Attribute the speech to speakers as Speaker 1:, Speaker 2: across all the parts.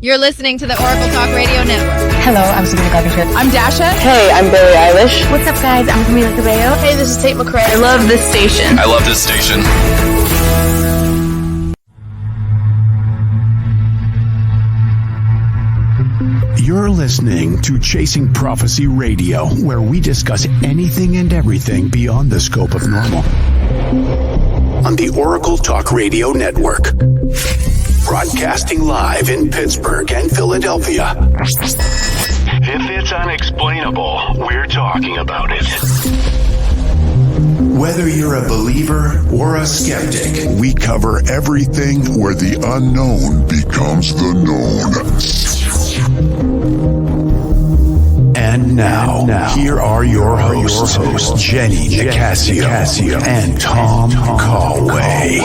Speaker 1: You're listening to the Oracle Talk Radio Network.
Speaker 2: Hello, I'm Sabrina Carpenter.
Speaker 3: I'm Dasha.
Speaker 4: Hey, I'm Billie Eilish.
Speaker 5: What's up, guys? I'm Camila Cabello.
Speaker 6: Hey, this is Tate McRae.
Speaker 7: I love this station.
Speaker 8: I love this station.
Speaker 9: You're listening to Chasing Prophecy Radio, where we discuss anything and everything beyond the scope of normal. On the Oracle Talk Radio Network. Broadcasting live in Pittsburgh and Philadelphia.
Speaker 10: If it's unexplainable, we're talking about it.
Speaker 9: Whether you're a believer or a skeptic,
Speaker 11: we cover everything where the unknown becomes the known.
Speaker 9: And now, here are your hosts, Jenny Nicasio and Tom Callway.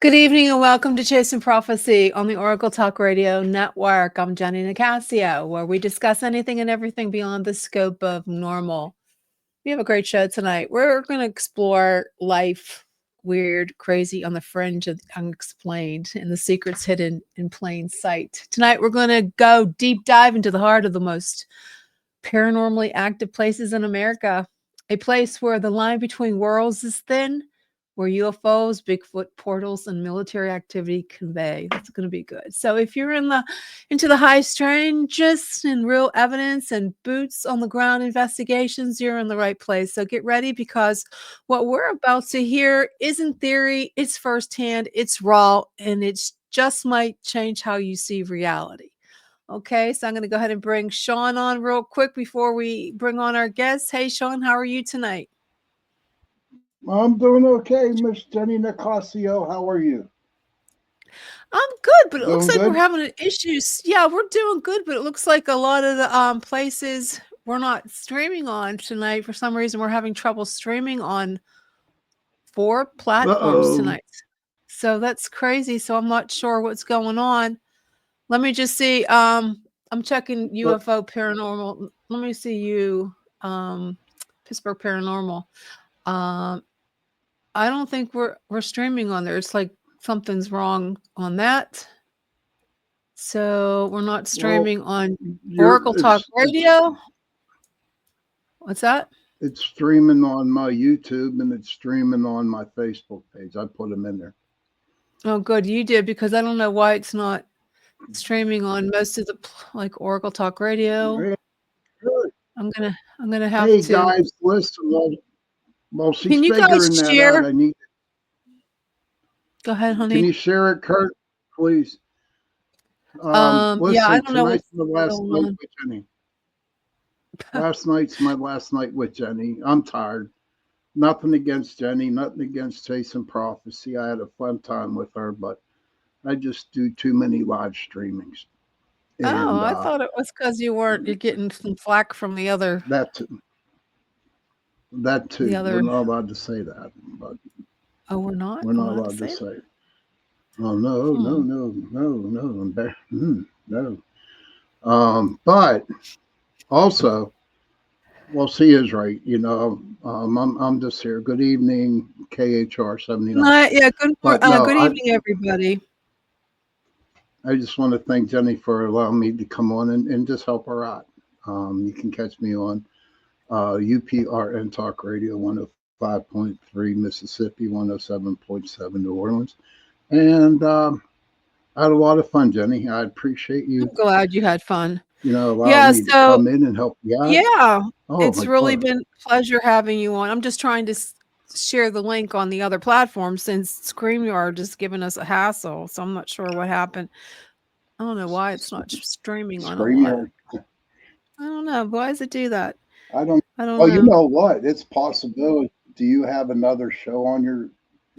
Speaker 3: Good evening and welcome to Chasing Prophecy on the Oracle Talk Radio Network. I'm Jenny Nicasio, where we discuss anything and everything beyond the scope of normal. We have a great show tonight. We're going to explore life, weird, crazy, on the fringe of the unexplained, and the secrets hidden in plain sight. Tonight, we're going to go deep dive into the heart of the most paranormally active places in America, a place where the line between worlds is thin, where UFOs, Bigfoot, portals, and military activity convey. That's going to be good. So if you're into the high strangeness and real evidence and boots on the ground investigations, you're in the right place. So get ready, because what we're about to hear isn't theory, it's firsthand, it's raw, and it's just might change how you see reality. Okay, so I'm going to go ahead and bring Sean on real quick before we bring on our guests. Hey, Sean, how are you tonight?
Speaker 12: I'm doing okay, Miss Jenny Nicasio. How are you?
Speaker 3: I'm good, but it looks like we're having issues. Yeah, we're doing good, but it looks like a lot of the places we're not streaming on tonight. For some reason, we're having trouble streaming on 4 platforms tonight. So that's crazy. So I'm not sure what's going on. Let me just see. I'm checking UFO Paranormal. Let me see you, Pittsburgh Paranormal. I don't think we're streaming on there. It's like something's wrong on that. So we're not streaming on Oracle Talk Radio. What's that?
Speaker 12: It's streaming on my YouTube and it's streaming on my Facebook page. I put them in there.
Speaker 3: Oh, good. You did, because I don't know why it's not streaming on most of the like Oracle Talk Radio.
Speaker 12: Really?
Speaker 3: I'm gonna have
Speaker 12: to. Hey guys, listen. Well, she's
Speaker 3: can you guys share?
Speaker 12: I need...
Speaker 3: Go ahead, honey.
Speaker 12: Can you share it, Kurt, please?
Speaker 3: Listen, yeah, I don't know what's
Speaker 12: going on. Jenny. Last night's my last night with Jenny. I'm tired. Nothing against Jenny, nothing against Chasing Prophecy. I had a fun time with her, but I just do too many live streamings.
Speaker 3: And, I thought it was because you're getting some flack from the other.
Speaker 12: That too. We're not allowed to say that. But
Speaker 3: we're not?
Speaker 12: We're not allowed to say it. Oh, no. But also, well, she is right. You know, I'm just here. Good evening, KHR 79.
Speaker 3: Yeah, good evening, everybody.
Speaker 12: I just want to thank Jenny for allowing me to come on and just help her out. You can catch me on UPRN Talk Radio 105.3 Mississippi, 107.7 New Orleans. And I had a lot of fun, Jenny. I appreciate you.
Speaker 3: I'm glad you had fun.
Speaker 12: You know, allowing me to come in and help you out.
Speaker 3: Yeah, it's really been a pleasure having you on. I'm just trying to share the link on the other platform since StreamYard is giving us a hassle. So I'm not sure what happened. I don't know why it's not streaming on StreamYard. I don't know. Why does it do that?
Speaker 12: I don't know. You know what? It's possible. Do you have another show on your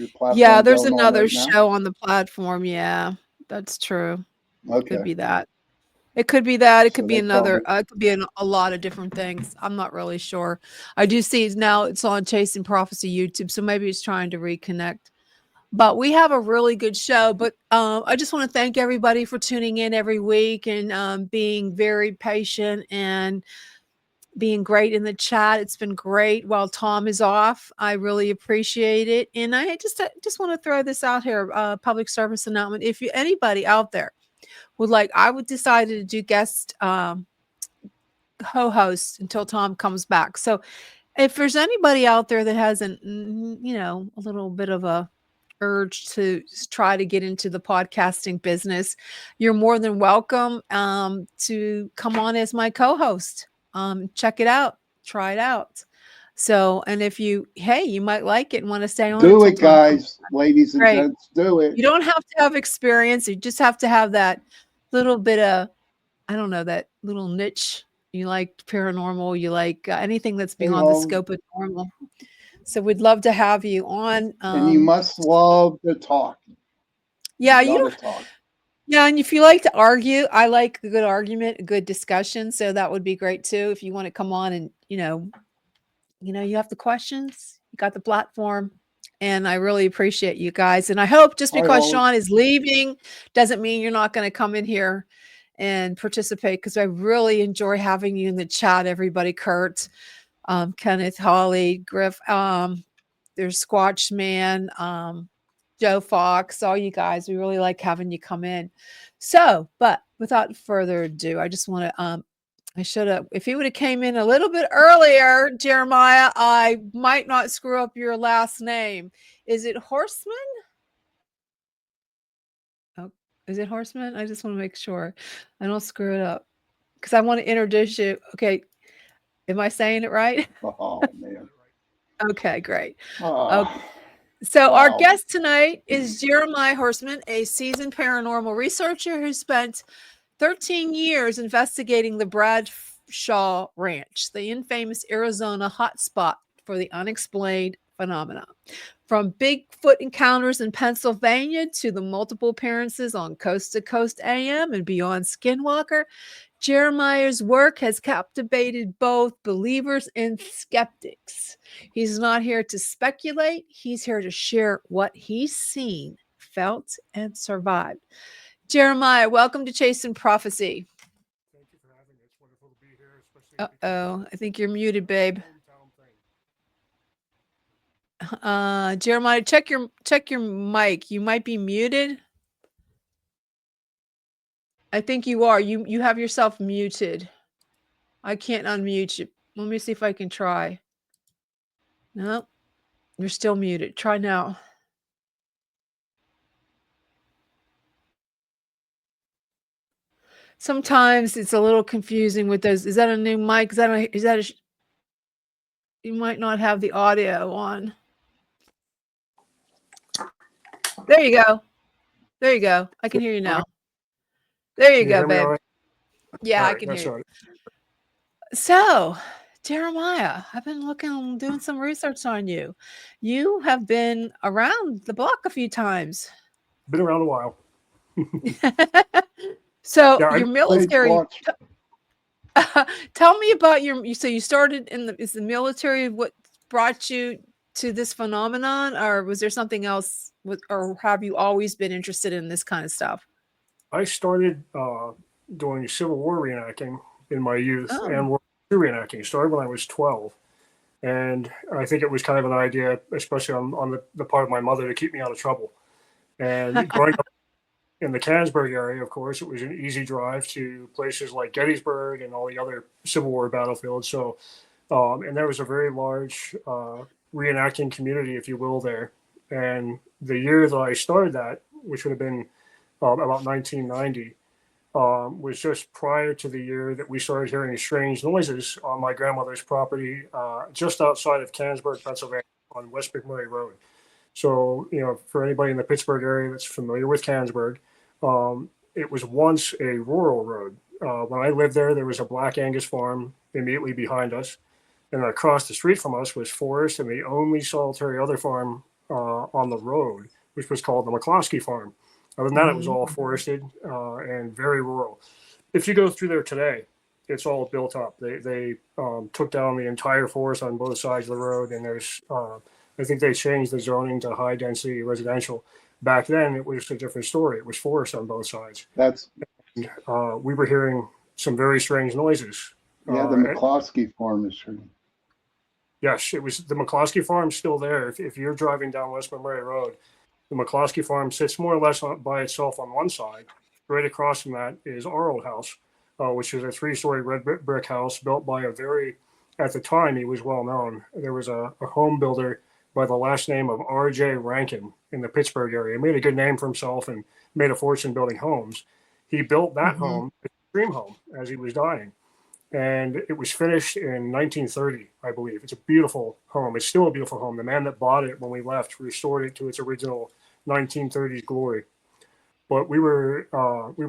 Speaker 12: platform?
Speaker 3: Yeah, there's another show on the platform. Yeah, that's true.
Speaker 12: Okay.
Speaker 3: It could be that. It could be that. It could be another. It could be a lot of different things. I'm not really sure. I do see now it's on Chasing Prophecy YouTube, so maybe it's trying to reconnect. But we have a really good show. But I just want to thank everybody for tuning in every week and being very patient and being great in the chat. It's been great while Tom is off. I really appreciate it. And I just want to throw this out here, public service announcement. If anybody out there would like, I would decide to do guest co-host until Tom comes back. So if there's anybody out there that has a little bit of a urge to try to get into the podcasting business, you're more than welcome to come on as my co-host. Check it out, try it out. So, and if you might like it and want to stay on.
Speaker 12: Do it, guys, ladies and gents, do it.
Speaker 3: You don't have to have experience. You just have to have that little bit of, I don't know, that little niche. You like paranormal, you like anything that's beyond the scope of normal. So we'd love to have you on.
Speaker 12: And you must love to talk.
Speaker 3: Yeah, yeah, and if you like to argue, I like a good argument, a good discussion. So that would be great too. If you want to come on and you have the questions, you got the platform, and I really appreciate you guys. And I hope just because Sean is leaving doesn't mean you're not going to come in here and participate, because I really enjoy having you in the chat. Everybody, Kurt, Kenneth, Holly, Griff, there's Squatch Man, Joe Fox, all you guys. We really like having you come in. So, but without further ado, I just want to I should have, if he would have came in a little bit earlier, Jeremiah, I might not screw up your last name. Is it Horstman? Oh, is it Horstman? I just want to make sure I don't screw it up, because I want to introduce you. Okay. Am I saying it right?
Speaker 12: Oh, man.
Speaker 3: Okay, great. Okay. So our guest tonight is Jeremiah Horstman, a seasoned paranormal researcher who spent 13 years investigating the Bradshaw Ranch, the infamous Arizona hotspot for the unexplained phenomena. From Bigfoot encounters in Pennsylvania to the multiple appearances on Coast to Coast AM and Beyond Skinwalker, Jeremiah's work has captivated both believers and skeptics. He's not here to speculate. He's here to share what he's seen, felt, and survived. Jeremiah, welcome to Chasing Prophecy.
Speaker 2: Thank you for having me. It's wonderful to be here, especially.
Speaker 3: I think you're muted, babe. Jeremiah, check your mic. You might be muted. I think you are. You have yourself muted. I can't unmute you. Let me see if I can try. No, you're still muted. Try now. Sometimes it's a little confusing with those. Is that a new mic? You might not have the audio on. There you go. There you go. I can hear you now. There you go, babe. Yeah, I can hear you. So, Jeremiah, I've been doing some research on you. You have been around the block a few times.
Speaker 2: Been around a while.
Speaker 3: So your military. Tell me about so you started is the military what brought you to this phenomenon, or was there something else, or have you always been interested in this kind of stuff?
Speaker 2: I started doing Civil War reenacting in my youth, and World War II reenacting. Started when I was 12, and I think it was kind of an idea, especially on the part of my mother, to keep me out of trouble. And growing up in the Canonsburg area, of course, it was an easy drive to places like Gettysburg and all the other Civil War battlefields. So, and there was a very large reenacting community, if you will, there. And the year that I started that, which would have been about 1990, was just prior to the year that we started hearing strange noises on my grandmother's property, just outside of Canonsburg, Pennsylvania, on West McMurray Road. So, for anybody in the Pittsburgh area that's familiar with Canonsburg, it was once a rural road. When I lived there, there was a Black Angus farm immediately behind us. And across the street from us was forest, and the only solitary other farm on the road, which was called the McCloskey Farm. Other than that, it was all forested and very rural. If you go through there today, it's all built up. They took down the entire forest on both sides of the road, and there's I think they changed the zoning to high density residential. Back then, it was a different story. It was forest on both sides. We were hearing some very strange noises
Speaker 12: Yeah, the McCloskey farm is true.
Speaker 2: Yes, it was the McCloskey farm still there. If you're driving down West Memorial Road, the McCloskey farm sits more or less by itself on one side. Right across from that is our old house, which is a 3-story red brick house built by at the time, he was well known. There was a home builder by the last name of R.J. Rankin in the Pittsburgh area. He made a good name for himself and made a fortune building homes. He built that home, his dream home, as he was dying. And it was finished in 1930, I believe. It's a beautiful home. It's still a beautiful home. The man that bought it when we left restored it to its original 1930s glory. But we were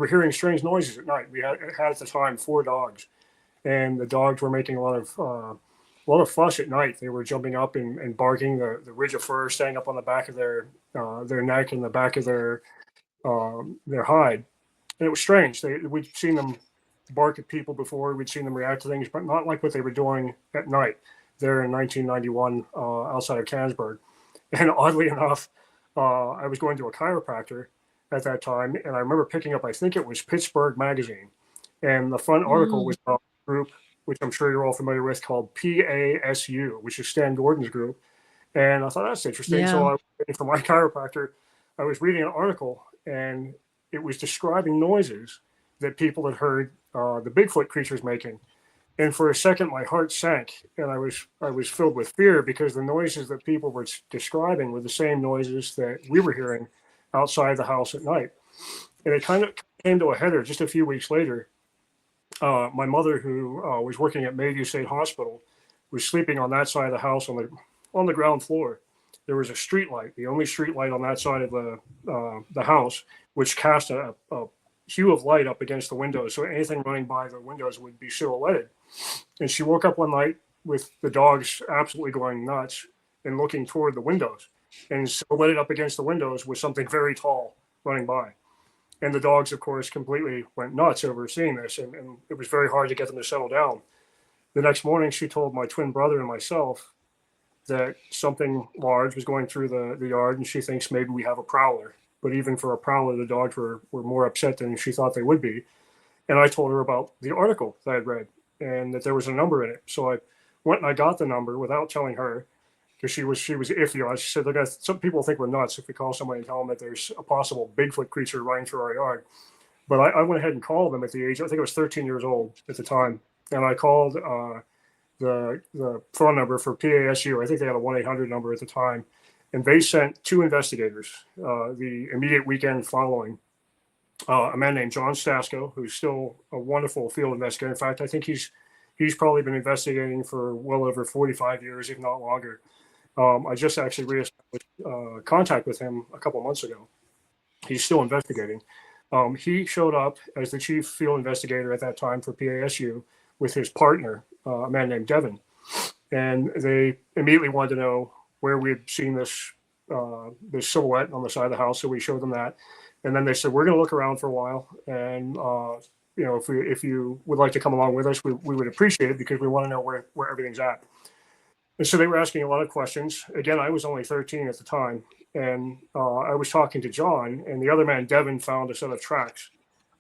Speaker 2: hearing strange noises at night. We had at the time 4 dogs, and the dogs were making a lot of fuss at night. They were jumping up and barking. The ridge of fur staying up on the back of their neck and the back of their hide, and it was strange. We'd seen them bark at people before. We'd seen them react to things, but not like what they were doing at night there in 1991 outside of Cannesburg. And oddly enough, I was going to a chiropractor at that time, and I remember picking up, I think it was Pittsburgh Magazine, and the front article was about a group, which I'm sure you're all familiar with, called PASU, which is Stan Gordon's group. And I thought, that's interesting.
Speaker 3: Yeah.
Speaker 2: So I was waiting for my chiropractor. I was reading an article, and it was describing noises that people had heard the Bigfoot creatures making. And for a second, my heart sank, and I was filled with fear, because the noises that people were describing were the same noises that we were hearing outside the house at night. And it kind of came to a header just a few weeks later. My mother, who was working at Mayview State Hospital, was sleeping on that side of the house on the ground floor. There was a street light, the only street light on that side of the house, which cast a hue of light up against the windows, so anything running by the windows would be silhouetted. And she woke up one night with the dogs absolutely going nuts and looking toward the windows, and silhouetted up against the windows was something very tall running by. And the dogs, of course, completely went nuts over seeing this, and it was very hard to get them to settle down. The next morning, she told my twin brother and myself that something large was going through the yard, and she thinks maybe we have a prowler. But even for a prowler, the dogs were more upset than she thought they would be. And I told her about the article that I had read and that there was a number in it. So I went and I got the number without telling her, because she was iffy on it. She said, look, some people think we're nuts if we call somebody and tell them that there's a possible Bigfoot creature running through our yard. But I went ahead and called them at the age, I think I was 13 years old at the time. And I called the phone number for PASU. I think they had a 1-800 number at the time. And they sent 2 investigators the immediate weekend following. A man named John Stasko, who's still a wonderful field investigator. In fact, I think he's probably been investigating for well over 45 years, if not longer. I just actually reestablished contact with him a couple months ago. He's still investigating. He showed up as the chief field investigator at that time for PASU with his partner, a man named Devin. And they immediately wanted to know where we had seen this silhouette on the side of the house. So we showed them that. And then they said, we're going to look around for a while. And, if you would like to come along with us, we would appreciate it, because we want to know where everything's at. And so they were asking a lot of questions. Again, I was only 13 at the time. And I was talking to John, and the other man, Devin, found a set of tracks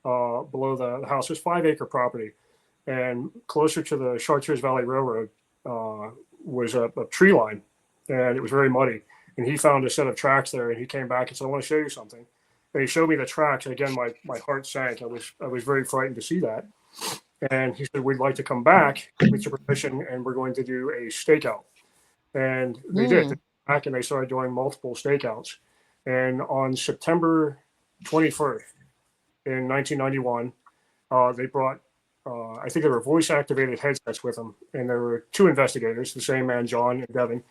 Speaker 2: below the house. It's 5-acre property. And closer to the Chartiers Valley Railroad was a tree line, and it was very muddy. And he found a set of tracks there, and he came back and said, I want to show you something. And he showed me the tracks. And again, my heart sank. I was very frightened to see that. And he said, we'd like to come back with your permission, and we're going to do a stakeout. And they did. They came back, and they started doing multiple stakeouts. And on September 21st in 1991, they brought, I think there were voice-activated headsets with them. And there were 2 investigators, the same man, John and Devin.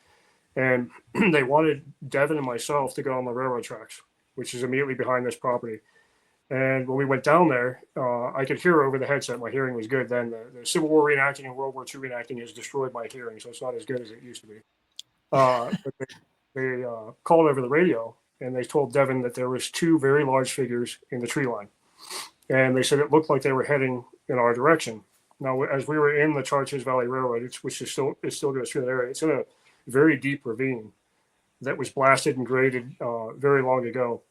Speaker 2: And they wanted Devin and myself to go on the railroad tracks, which is immediately behind this property. And when we went down there, I could hear over the headset. My hearing was good then. The Civil War reenacting and World War II reenacting has destroyed my hearing, so it's not as good as it used to be. But they called over the radio, and they told Devin that there was 2 very large figures in the tree line. And they said it looked like they were heading in our direction. Now, as we were in the Chartiers Valley Railroad, which still goes through that area, it's in a very deep ravine that was blasted and graded very long ago.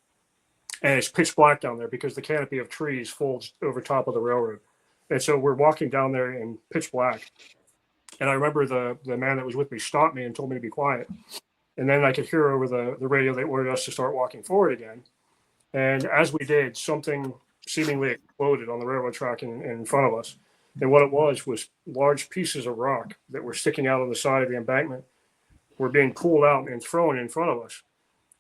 Speaker 2: And it's pitch black down there because the canopy of trees folds over top of the railroad. And so we're walking down there in pitch black. And I remember the man that was with me stopped me and told me to be quiet. And then I could hear over the radio they ordered us to start walking forward again. And as we did, something seemingly exploded on the railroad track in front of us. And what it was large pieces of rock that were sticking out on the side of the embankment were being pulled out and thrown in front of us.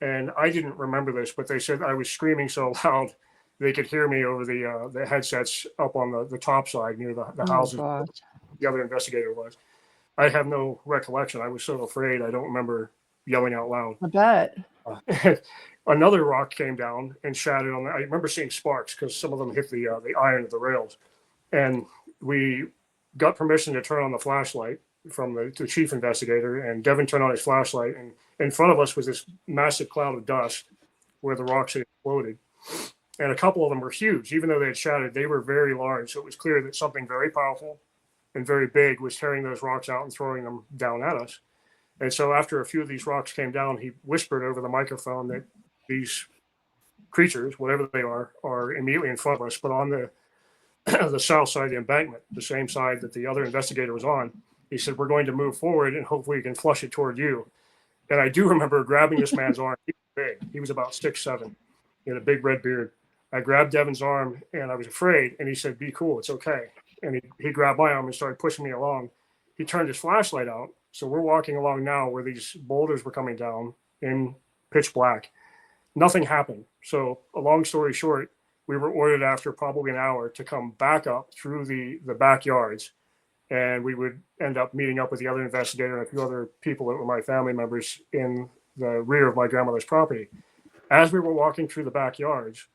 Speaker 2: And I didn't remember this, but they said I was screaming so loud they could hear me over the headsets up on the top side near the houses. The other investigator was. I have no recollection. I was so afraid. I don't remember yelling out loud.
Speaker 3: I bet.
Speaker 2: Another rock came down and shattered on. I remember seeing sparks because some of them hit the iron of the rails. And we got permission to turn on the flashlight from the chief investigator, and Devin turned on his flashlight, and in front of us was this massive cloud of dust where the rocks had exploded. And a couple of them were huge. Even though they had shattered, they were very large. So it was clear that something very powerful and very big was tearing those rocks out and throwing them down at us. And so after a few of these rocks came down, he whispered over the microphone that these creatures, whatever they are immediately in front of us, but on the south side of the embankment, the same side that the other investigator was on. He said, we're going to move forward and hopefully we can flush it toward you. And I do remember grabbing this man's arm. He was big. He was about 6'7", he had a big red beard. I grabbed Devin's arm and I was afraid. And he said, be cool, it's okay. And he grabbed my arm and started pushing me along. He turned his flashlight out. So we're walking along now where these boulders were coming down in pitch black. Nothing happened. So a long story short, we were ordered after probably an hour to come back up through the backyards. And we would end up meeting up with the other investigator and a few other people that were my family members in the rear of my grandmother's property. As we were walking through the backyards,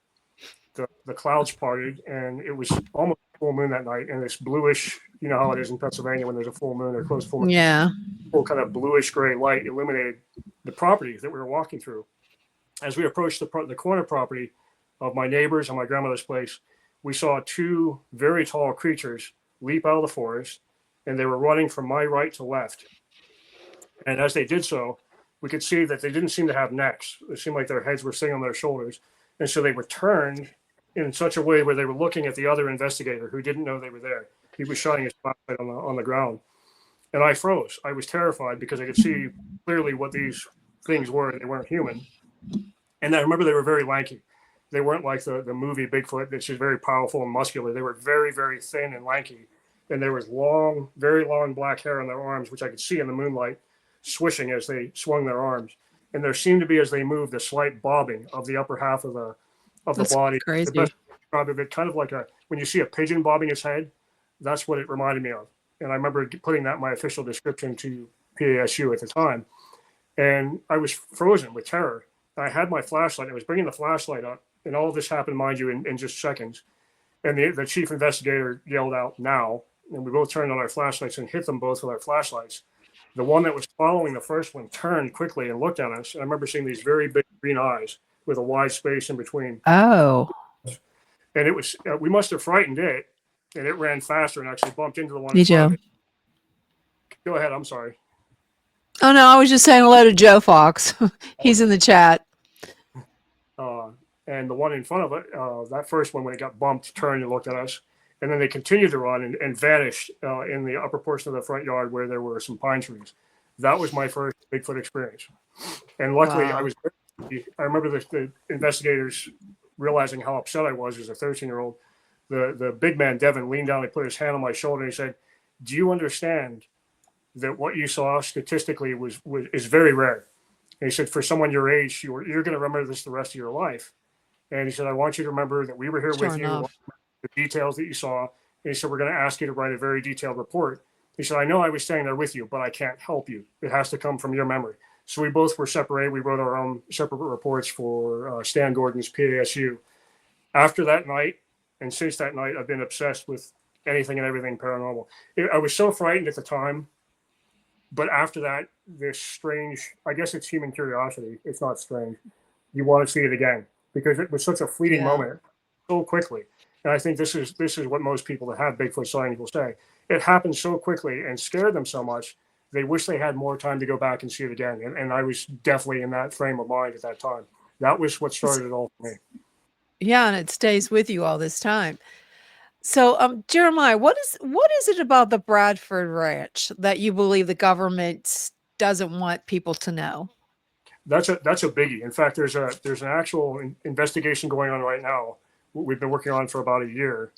Speaker 2: the clouds parted and it was almost full moon that night. And this bluish, you know how it is in Pennsylvania when there's a full moon or close full moon.
Speaker 3: Yeah.
Speaker 2: Full kind of bluish gray light illuminated the property that we were walking through. As we approached the corner property of my neighbors and my grandmother's place, we saw two very tall creatures leap out of the forest, and they were running from my right to left. And as they did so, we could see that they didn't seem to have necks. It seemed like their heads were sitting on their shoulders. And so they were turned in such a way where they were looking at the other investigator who didn't know they were there. He was shining his flashlight on the ground. And I froze. I was terrified because I could see clearly what these things were. They weren't human. And I remember they were very lanky. They weren't like the movie Bigfoot that's just very powerful and muscular. They were very, very thin and lanky. And there was long, very long black hair on their arms, which I could see in the moonlight, swishing as they swung their arms. And there seemed to be, as they moved, a slight bobbing of the upper half of the body.
Speaker 3: Crazy.
Speaker 2: The best describe it kind of like when you see a pigeon bobbing its head, that's what it reminded me of. And I remember putting that in my official description to PASU at the time. And I was frozen with terror. I had my flashlight. I was bringing the flashlight up. And all of this happened, mind you, in just seconds. And the chief investigator yelled out, now. And we both turned on our flashlights and hit them both with our flashlights. The one that was following the first one turned quickly and looked at us. And I remember seeing these very big green eyes with a wide space in between.
Speaker 3: Oh.
Speaker 2: And it was, we must have frightened it. And it ran faster and actually bumped into the one.
Speaker 3: Hey, Joe.
Speaker 2: Go ahead. I'm sorry.
Speaker 3: Oh, no, I was just saying hello to Joe Fox. He's in the chat.
Speaker 2: And the one in front of it, that first one, when it got bumped, turned and looked at us. And then they continued to run and vanished in the upper portion of the front yard where there were some pine trees. That was my first Bigfoot experience. And luckily,
Speaker 3: Wow.
Speaker 2: I remember the investigators realizing how upset I was as a 13-year-old. The big man, Devin, leaned down and put his hand on my shoulder and he said, do you understand that what you saw statistically is very rare? And he said, for someone your age, you're going to remember this the rest of your life. And he said, I want you to remember that we were here with you, the details that you saw. And he said, we're going to ask you to write a very detailed report. He said, I know I was staying there with you, but I can't help you. It has to come from your memory. So we both were separated. We wrote our own separate reports for Stan Gordon's PASU. After that night, and since that night, I've been obsessed with anything and everything paranormal. I was so frightened at the time, but after that, this strange, I guess it's human curiosity. It's not strange. You want to see it again because it was such a fleeting moment so quickly. And I think this is what most people that have Bigfoot sightings will say. It happened so quickly and scared them so much, they wish they had more time to go back and see it again. And I was definitely in that frame of mind at that time. That was what started it all for me.
Speaker 3: Yeah, and it stays with you all this time. So, Jeremiah, what is it about the Bradford Ranch that you believe the government doesn't want people to know?
Speaker 2: That's a biggie. In fact, there's an actual investigation going on right now. We've been working on for about a year,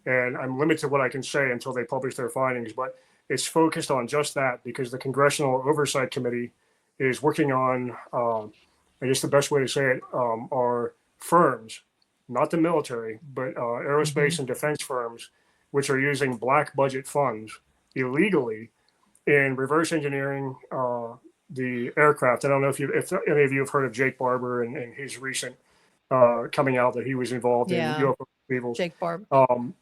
Speaker 2: and I'm limited to what I can say until they publish their findings. But it's focused on just that because the Congressional Oversight Committee is working on, I guess the best way to say it, are firms, not the military, but aerospace and defense firms, which are using black budget funds illegally in reverse engineering the aircraft. I don't know if any of you have heard of Jake Barber and his recent coming out that he was involved in
Speaker 3: Yeah,
Speaker 2: UFO upheavals.
Speaker 3: Jake Barb.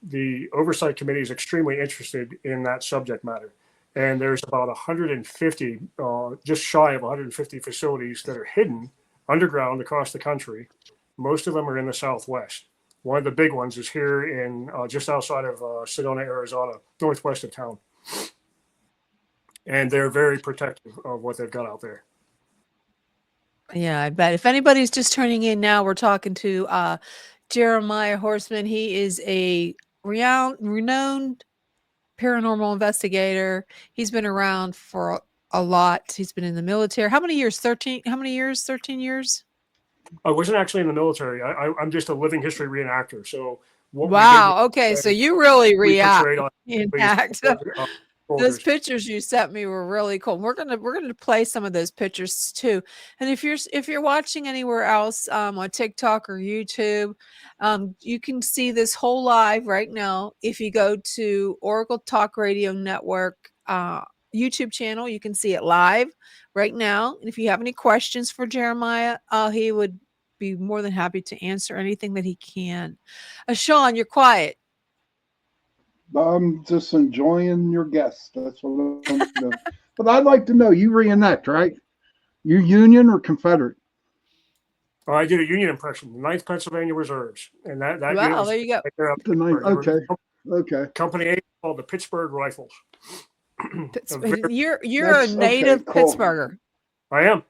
Speaker 2: The Oversight Committee is extremely interested in that subject matter. And there's about 150, just shy of 150 facilities that are hidden underground across the country. Most of them are in the Southwest. One of the big ones is here in just outside of Sedona, Arizona, northwest of town. And they're very protective of what they've got out there.
Speaker 3: Yeah, I bet. If anybody's just turning in now, we're talking to Jeremiah Horstman. He is a renowned paranormal investigator. He's been around for a lot. He's been in the military. How many years? 13? How many years? 13 years?
Speaker 2: I wasn't actually in the military. I'm just a living history reenactor. So what
Speaker 3: Wow. Okay, so you really react. Impact.
Speaker 2: uh,
Speaker 3: Those pictures you sent me were really cool. We're gonna play some of those pictures too. And if you're watching anywhere else on TikTok or YouTube, you can see this whole live right now. If you go to Oracle Talk Radio Network YouTube channel, you can see it live right now. And if you have any questions for Jeremiah, he would be more than happy to answer anything that he can. Sean, you're quiet.
Speaker 12: I'm just enjoying your guest. That's what I'm doing. But I'd like to know, you reenact, right? You Union or Confederate?
Speaker 2: Oh, I did a Union impression, the 9th Pennsylvania Reserves. And that
Speaker 3: Wow, there you go.
Speaker 2: Right there up
Speaker 12: The ninth, okay.
Speaker 2: Company A called the Pittsburgh Rifles.
Speaker 3: You're a native
Speaker 12: cool.
Speaker 3: Pittsburgher.
Speaker 2: I am.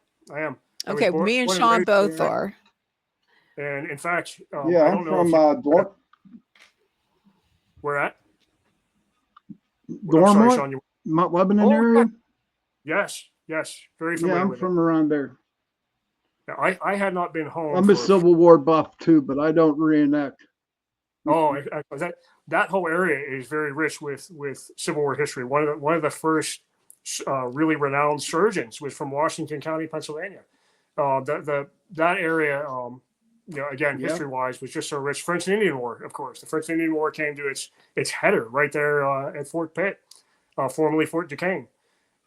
Speaker 3: Okay, me and Sean both are.
Speaker 2: And in fact,
Speaker 12: yeah, I'm from Dormont.
Speaker 2: Where at?
Speaker 12: Dormont,
Speaker 2: Sean,
Speaker 12: Mount Lebanon area.
Speaker 2: Yes, very familiar.
Speaker 12: Yeah, I'm from around there.
Speaker 2: I had not been home.
Speaker 12: I'm a Civil War buff too, but I don't reenact.
Speaker 2: Oh, that whole area is very rich with Civil War history. One of the first really renowned surgeons was from Washington County, Pennsylvania. That area, again, history-wise, was just so rich. French and Indian War, of course. The French and Indian War came to its header right there at Fort Pitt, formerly Fort Duquesne.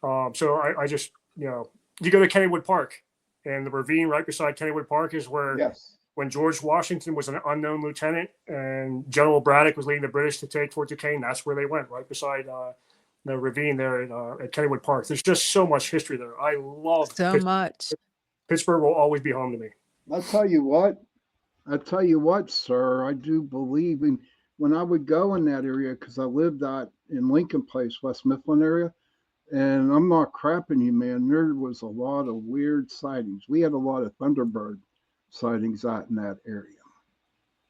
Speaker 2: So I just, you go to Kennywood Park, and the ravine right beside Kennywood Park is where when George Washington was an unknown lieutenant and General Braddock was leading the British to take Fort Duquesne, that's where they went, right beside the ravine there at Kennywood Park. There's just so much history there. I love
Speaker 3: so much.
Speaker 2: Pittsburgh will always be home to me.
Speaker 12: I'll tell you what, sir. I do believe in when I would go in that area, because I lived out in Lincoln Place, West Mifflin area, and I'm not crapping you, man. There was a lot of weird sightings. We had a lot of Thunderbird sightings out in that area.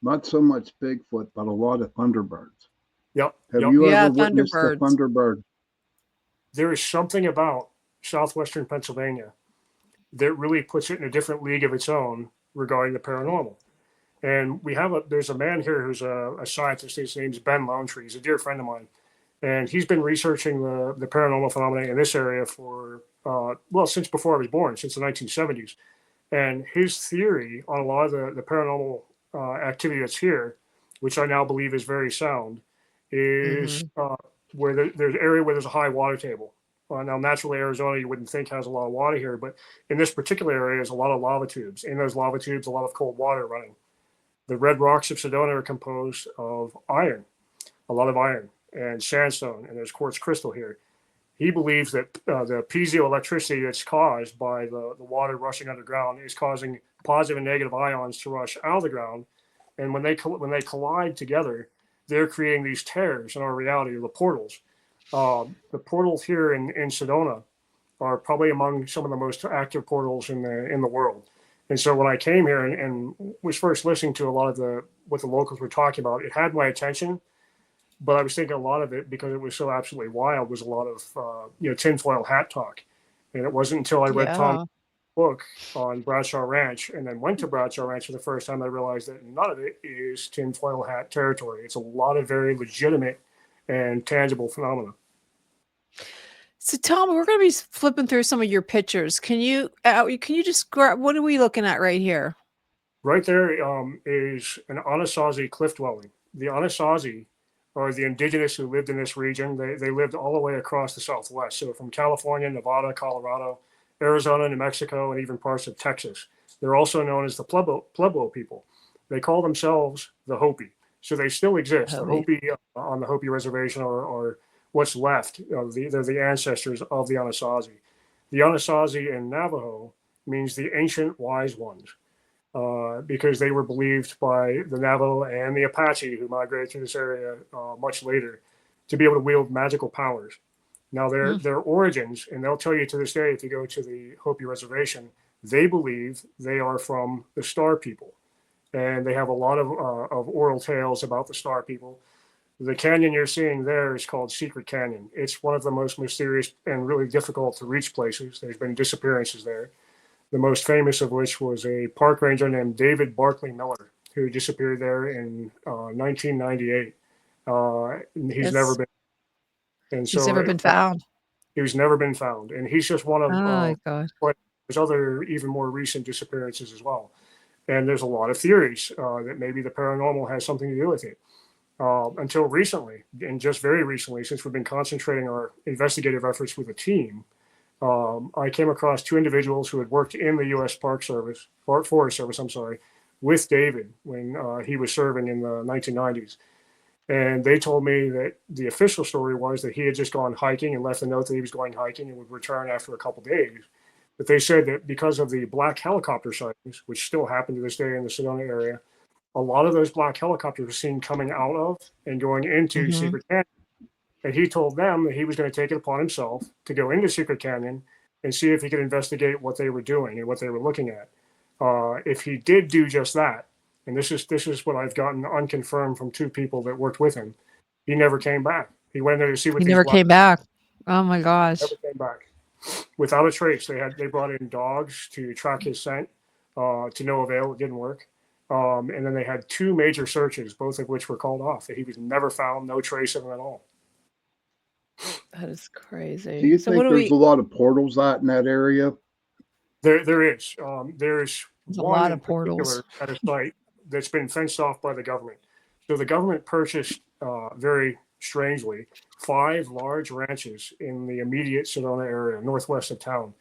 Speaker 12: Not so much Bigfoot, but a lot of Thunderbirds.
Speaker 2: Yep.
Speaker 12: Have you ever witnessed a Thunderbird?
Speaker 2: There is something about southwestern Pennsylvania that really puts it in a different league of its own regarding the paranormal. And there's a man here who's a scientist. His name's Ben Lonetree. He's a dear friend of mine. And he's been researching the paranormal phenomena in this area for, since before I was born, since the 1970s. And his theory on a lot of the paranormal activity that's here, which I now believe is very sound, is where there's an area where there's a high water table. Now, naturally, Arizona, you wouldn't think has a lot of water here, but in this particular area, there's a lot of lava tubes. In those lava tubes, a lot of cold water running. The red rocks of Sedona are composed of iron, a lot of iron, and sandstone, and there's quartz crystal here. He believes that the piezoelectricity that's caused by the water rushing underground is causing positive and negative ions to rush out of the ground. And when they collide together, they're creating these tears in our reality, the portals. The portals here in Sedona are probably among some of the most active portals in the world. And so when I came here and was first listening to a lot of what the locals were talking about, it had my attention. But I was thinking a lot of it, because it was so absolutely wild, was a lot of tinfoil hat talk. And it wasn't until I read Tom's
Speaker 3: Yeah.
Speaker 2: book on Bradshaw Ranch and then went to Bradshaw Ranch for the first time, I realized that none of it is tinfoil hat territory. It's a lot of very legitimate and tangible phenomena.
Speaker 3: So Tom, we're going to be flipping through some of your pictures. Can you just grab, what are we looking at right here?
Speaker 2: Right there is an Anasazi cliff dwelling. The Anasazi are the indigenous who lived in this region. They lived all the way across the Southwest. So from California, Nevada, Colorado, Arizona, New Mexico, and even parts of Texas. They're also known as the Pueblo people. They call themselves the Hopi. So they still exist. The Hopi on the Hopi reservation are what's left. They're the ancestors of the Anasazi. The Anasazi in Navajo means the ancient wise ones. Because they were believed by the Navajo and the Apache, who migrated to this area much later, to be able to wield magical powers. Now, their origins, and they'll tell you to this day, if you go to the Hopi reservation, they believe they are from the Star People. And they have a lot of oral tales about the Star People. The canyon you're seeing there is called Secret Canyon. It's one of the most mysterious and really difficult to reach places. There's been disappearances there. The most famous of which was a park ranger named David Barclay Miller, who disappeared there in 1998. He's never been. And so
Speaker 3: he's never been found.
Speaker 2: He's never been found, and he's just one of.
Speaker 3: Oh my God!
Speaker 2: But there's other even more recent disappearances as well, and there's a lot of theories that maybe the paranormal has something to do with it. Until recently, and just very recently, since we've been concentrating our investigative efforts with a team. I came across two individuals who had worked in the U.S. Forest Service, with David when he was serving in the 1990s. And they told me that the official story was that he had just gone hiking and left a note that he was going hiking and would return after a couple days. But they said that because of the black helicopter sightings, which still happen to this day in the Sedona area, a lot of those black helicopters were seen coming out of and going into Secret Canyon. And he told them that he was going to take it upon himself to go into Secret Canyon and see if he could investigate what they were doing and what they were looking at. If he did do just that, and this is what I've gotten unconfirmed from two people that worked with him, he never came back. He went there to see what
Speaker 3: he never came back. Oh my gosh!
Speaker 2: Never came back without a trace. They brought in dogs to track his scent. To no avail. It didn't work. And then they had two major searches, both of which were called off. He was never found. No trace of him at all.
Speaker 3: That is crazy.
Speaker 12: Do you think there's a lot of portals out in that area?
Speaker 2: There is. There's
Speaker 3: a
Speaker 2: one
Speaker 3: lot
Speaker 2: in
Speaker 3: of portals
Speaker 2: at a site that's been fenced off by the government. So the government purchased, very strangely, 5 large ranches in the immediate Sedona area, northwest of town.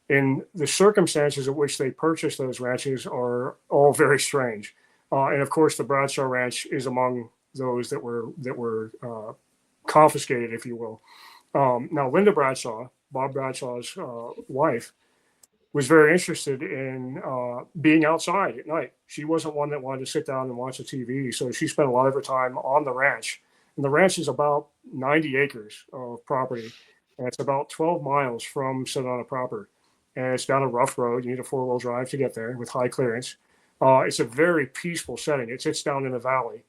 Speaker 2: And the circumstances at which they purchased those ranches are all very strange. And of course, the Bradshaw Ranch is among those that were confiscated, if you will. Now, Linda Bradshaw, Bob Bradshaw's wife, was very interested in being outside at night. She wasn't one that wanted to sit down and watch the TV, so she spent a lot of her time on the ranch. And the ranch is about 90 acres of property, and it's about 12 miles from Sedona proper. And it's down a rough road. You need a 4-wheel drive to get there with high clearance. It's a very peaceful setting. It sits down in a valley.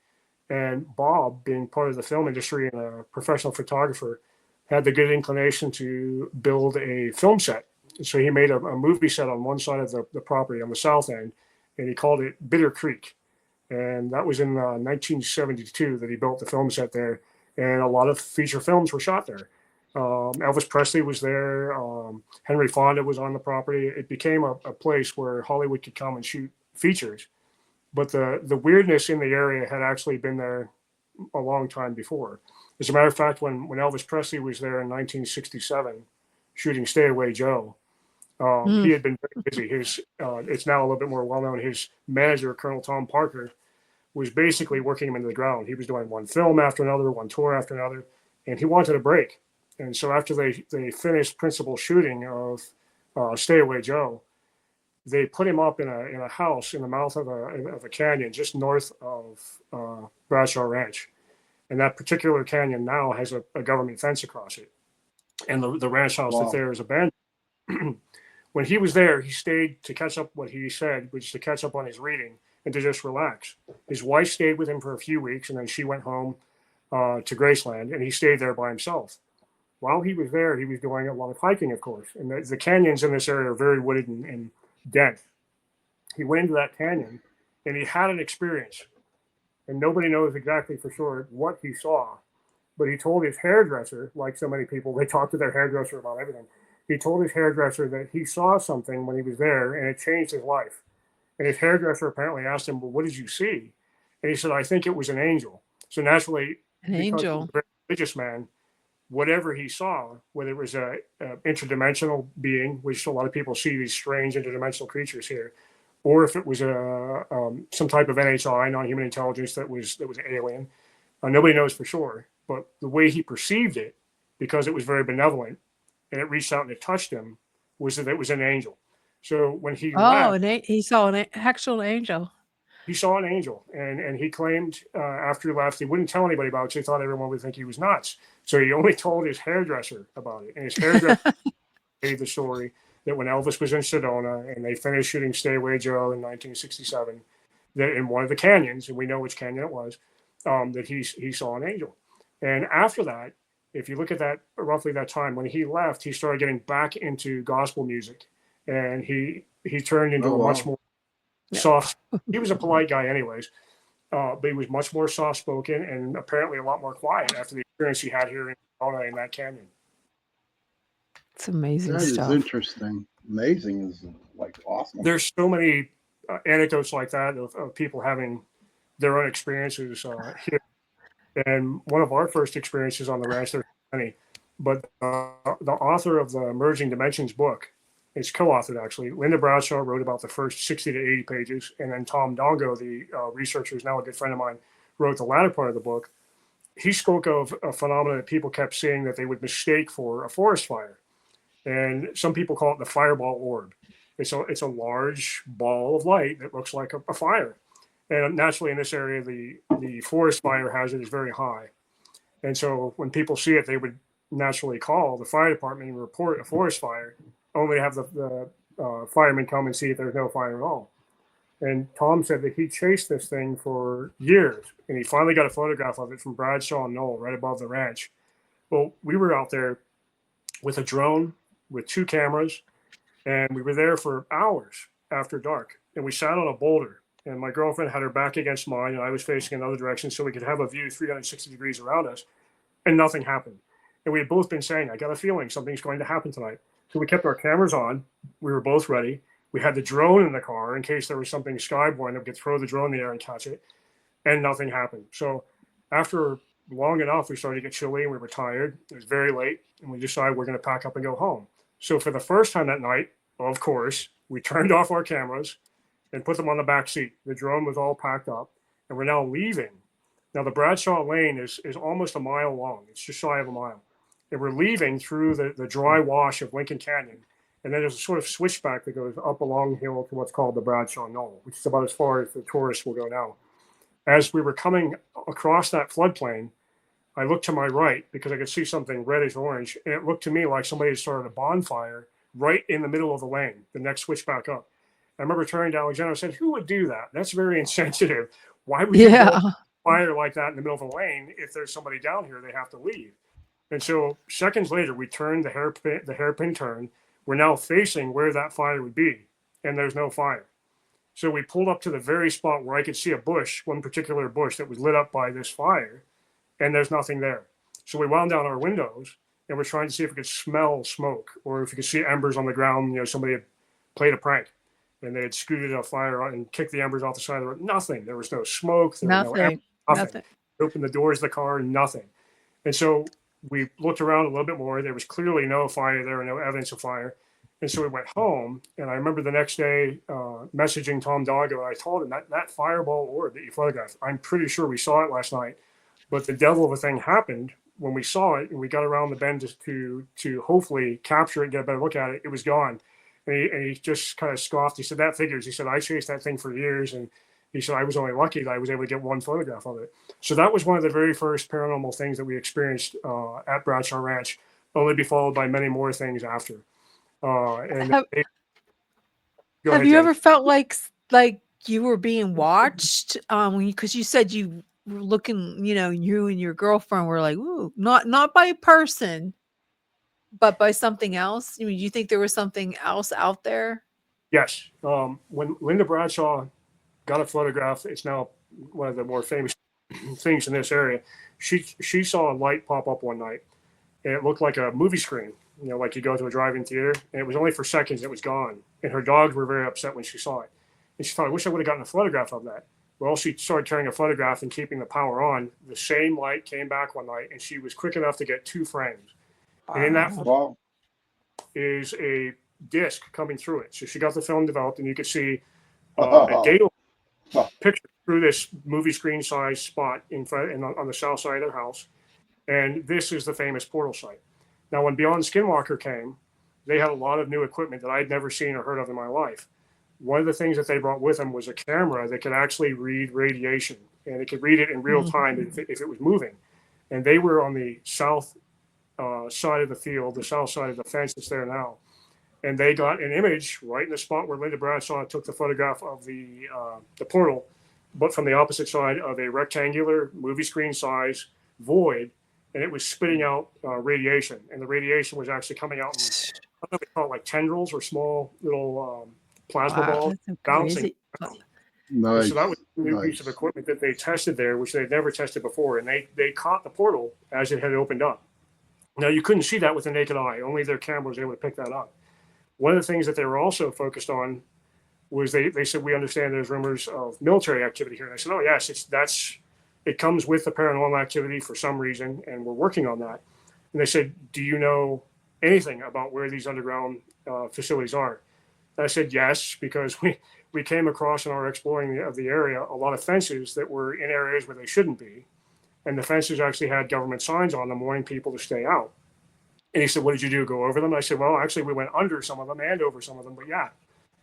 Speaker 2: And Bob, being part of the film industry and a professional photographer, had the good inclination to build a film set. So he made a movie set on one side of the property on the south end, and he called it Bitter Creek. And that was in 1972 that he built the film set there. And a lot of feature films were shot there. Elvis Presley was there. Henry Fonda was on the property. It became a place where Hollywood could come and shoot features. But the weirdness in the area had actually been there a long time before. As a matter of fact, when Elvis Presley was there in 1967 shooting Stay Away Joe, he had been very busy. It's now a little bit more well-known. His manager, Colonel Tom Parker, was basically working him into the ground. He was doing one film after another, one tour after another, and he wanted a break. And so after they finished principal shooting of Stay Away Joe, they put him up in a house in the mouth of a canyon just north of Bradshaw Ranch. And that particular canyon now has a government fence across it. And the ranch house that's there is abandoned. When he was there, he stayed to catch up what he said, which is to catch up on his reading and to just relax. His wife stayed with him for a few weeks, and then she went home. to Graceland, and he stayed there by himself. While he was there, he was doing a lot of hiking, of course, and the canyons in this area are very wooded and dense. He went into that canyon, and he had an experience, and nobody knows exactly for sure what he saw, but he told his hairdresser, like so many people, they talk to their hairdresser about everything. He told his hairdresser that he saw something when he was there, and it changed his life. And his hairdresser apparently asked him, well, what did you see? And he said, I think it was an angel. So naturally,
Speaker 3: An angel.
Speaker 2: He was a very religious man, whatever he saw, whether it was a interdimensional being, which a lot of people see these strange interdimensional creatures here, or if it was some type of NHI, non-human intelligence that was alien, nobody knows for sure. But the way he perceived it, because it was very benevolent, and it reached out and it touched him, was that it was an angel. So when he left,
Speaker 3: he saw an actual angel.
Speaker 2: he saw an angel, and he claimed after he left, he wouldn't tell anybody about it. So he thought everyone would think he was nuts. So he only told his hairdresser about it, and his hairdresser made the story that when Elvis was in Sedona and they finished shooting Stay Away Joe in 1967, that in one of the canyons, and we know which canyon it was, that he saw an angel. And after that, if you look at that roughly that time when he left, he started getting back into gospel music, and he turned into a much more soft. He was a polite guy, anyways, but he was much more soft spoken and apparently a lot more quiet after the experience he had here in Sedona in that canyon.
Speaker 3: It's amazing
Speaker 12: That
Speaker 3: stuff.
Speaker 12: is interesting. Amazing is like awesome.
Speaker 2: There's so many anecdotes like that of people having their own experiences here. And one of our first experiences on the ranch, there's many, but the author of the Emerging Dimensions book, it's co-authored actually. Linda Bradshaw wrote about the first 60 to 80 pages, and then Tom Dongo, the researcher, who's now a good friend of mine, wrote the latter part of the book. He spoke of a phenomenon that people kept seeing that they would mistake for a forest fire. And some people call it the fireball orb. It's a large ball of light that looks like a fire. And naturally in this area, the forest fire hazard is very high. And so when people see it, they would naturally call the fire department and report a forest fire, only to have the firemen come and see if there's no fire at all. And Tom said that he chased this thing for years, and he finally got a photograph of it from Bradshaw Knoll right above the ranch. Well, we were out there with a drone, with 2 cameras, and we were there for hours after dark. And we sat on a boulder, and my girlfriend had her back against mine, and I was facing another direction so we could have a view 360 degrees around us, and nothing happened. And we had both been saying, I got a feeling something's going to happen tonight. So we kept our cameras on. We were both ready. We had the drone in the car in case there was something skyborne that we could throw the drone in the air and catch it, and nothing happened. So after long enough, we started to get chilly and we were tired. It was very late, and we decided we're going to pack up and go home. So for the first time that night, of course, we turned off our cameras and put them on the back seat. The drone was all packed up, and we're now leaving. Now the Bradshaw Lane is almost a mile long. It's just shy of a mile. And we're leaving through the dry wash of Lincoln Canyon. And then there's a sort of switchback that goes up a long hill to what's called the Bradshaw Knoll, which is about as far as the tourists will go now. As we were coming across that floodplain, I looked to my right because I could see something reddish orange, and it looked to me like somebody had started a bonfire right in the middle of the lane, the next switchback up. I remember turning to Alexander and said, who would do that? That's very insensitive. Why would you build a fire like that in the middle of a lane? If there's somebody down here, they have to leave. And so seconds later, we turned the hairpin turn. We're now facing where that fire would be, and there's no fire. So we pulled up to the very spot where I could see a bush, one particular bush that was lit up by this fire, and there's nothing there. So we wound down our windows, and we're trying to see if we could smell smoke or if we could see embers on the ground. You know, somebody had played a prank, and they had scooted a fire and kicked the embers off the side of the road. Nothing. There was no smoke. There was no embers, nothing. Opened the doors of the car, nothing. And so we looked around a little bit more. There was clearly no fire there, no evidence of fire. And so we went home. And I remember the next day messaging Tom Dongo. I told him that fireball orb that you photographed, I'm pretty sure we saw it last night. But the devil of a thing happened when we saw it, and we got around the bend to hopefully capture it, get a better look at it. It was gone. And he just kind of scoffed. He said, that figures. He said, I chased that thing for years. And he said, I was only lucky that I was able to get one photograph of it. So that was one of the very first paranormal things that we experienced at Bradshaw Ranch, only be followed by many more things after.
Speaker 3: Have you ever felt like you were being watched? Because you said you looking, you and your girlfriend were like, ooh, not by a person, but by something else? I mean, do you think there was something else out there?
Speaker 2: Yes. When Linda Bradshaw got a photograph, it's now one of the more famous things in this area. She saw a light pop up one night, and it looked like a movie screen. Like you go to a drive-in theater, and it was only for seconds. It was gone, and her dogs were very upset when she saw it. And she thought, I wish I would have gotten a photograph of that. Well, she started carrying a photograph and keeping the power on. The same light came back one night, and she was quick enough to get 2 frames. And in that
Speaker 12: Wow.
Speaker 2: is a disc coming through it. So she got the film developed, and you could see a daylight picture through this movie screen size spot in front and on the south side of the house. And this is the famous portal site. Now, when Beyond Skinwalker came, they had a lot of new equipment that I'd never seen or heard of in my life. One of the things that they brought with them was a camera that could actually read radiation, and it could read it in real time if it was moving. And they were on the south side of the field, the south side of the fence that's there now. And they got an image right in the spot where Linda Bradshaw took the photograph of the portal, but from the opposite side of a rectangular movie screen size void, and it was spitting out radiation. And the radiation was actually coming out in, I don't know if they call it like tendrils or small little plasma balls bouncing.
Speaker 12: Nice.
Speaker 2: So that was a new piece of equipment that they tested there, which they'd never tested before. And they caught the portal as it had opened up. Now, you couldn't see that with the naked eye. Only their camera was able to pick that up. One of the things that they were also focused on was they said, we understand there's rumors of military activity here. And I said, oh, yes, it comes with the paranormal activity for some reason, and we're working on that. And they said, do you know anything about where these underground facilities are? And I said, yes, because we came across in our exploring of the area a lot of fences that were in areas where they shouldn't be. And the fences actually had government signs on them warning people to stay out. And he said, what did you do, go over them? And I said, well, actually, we went under some of them and over some of them, but yeah.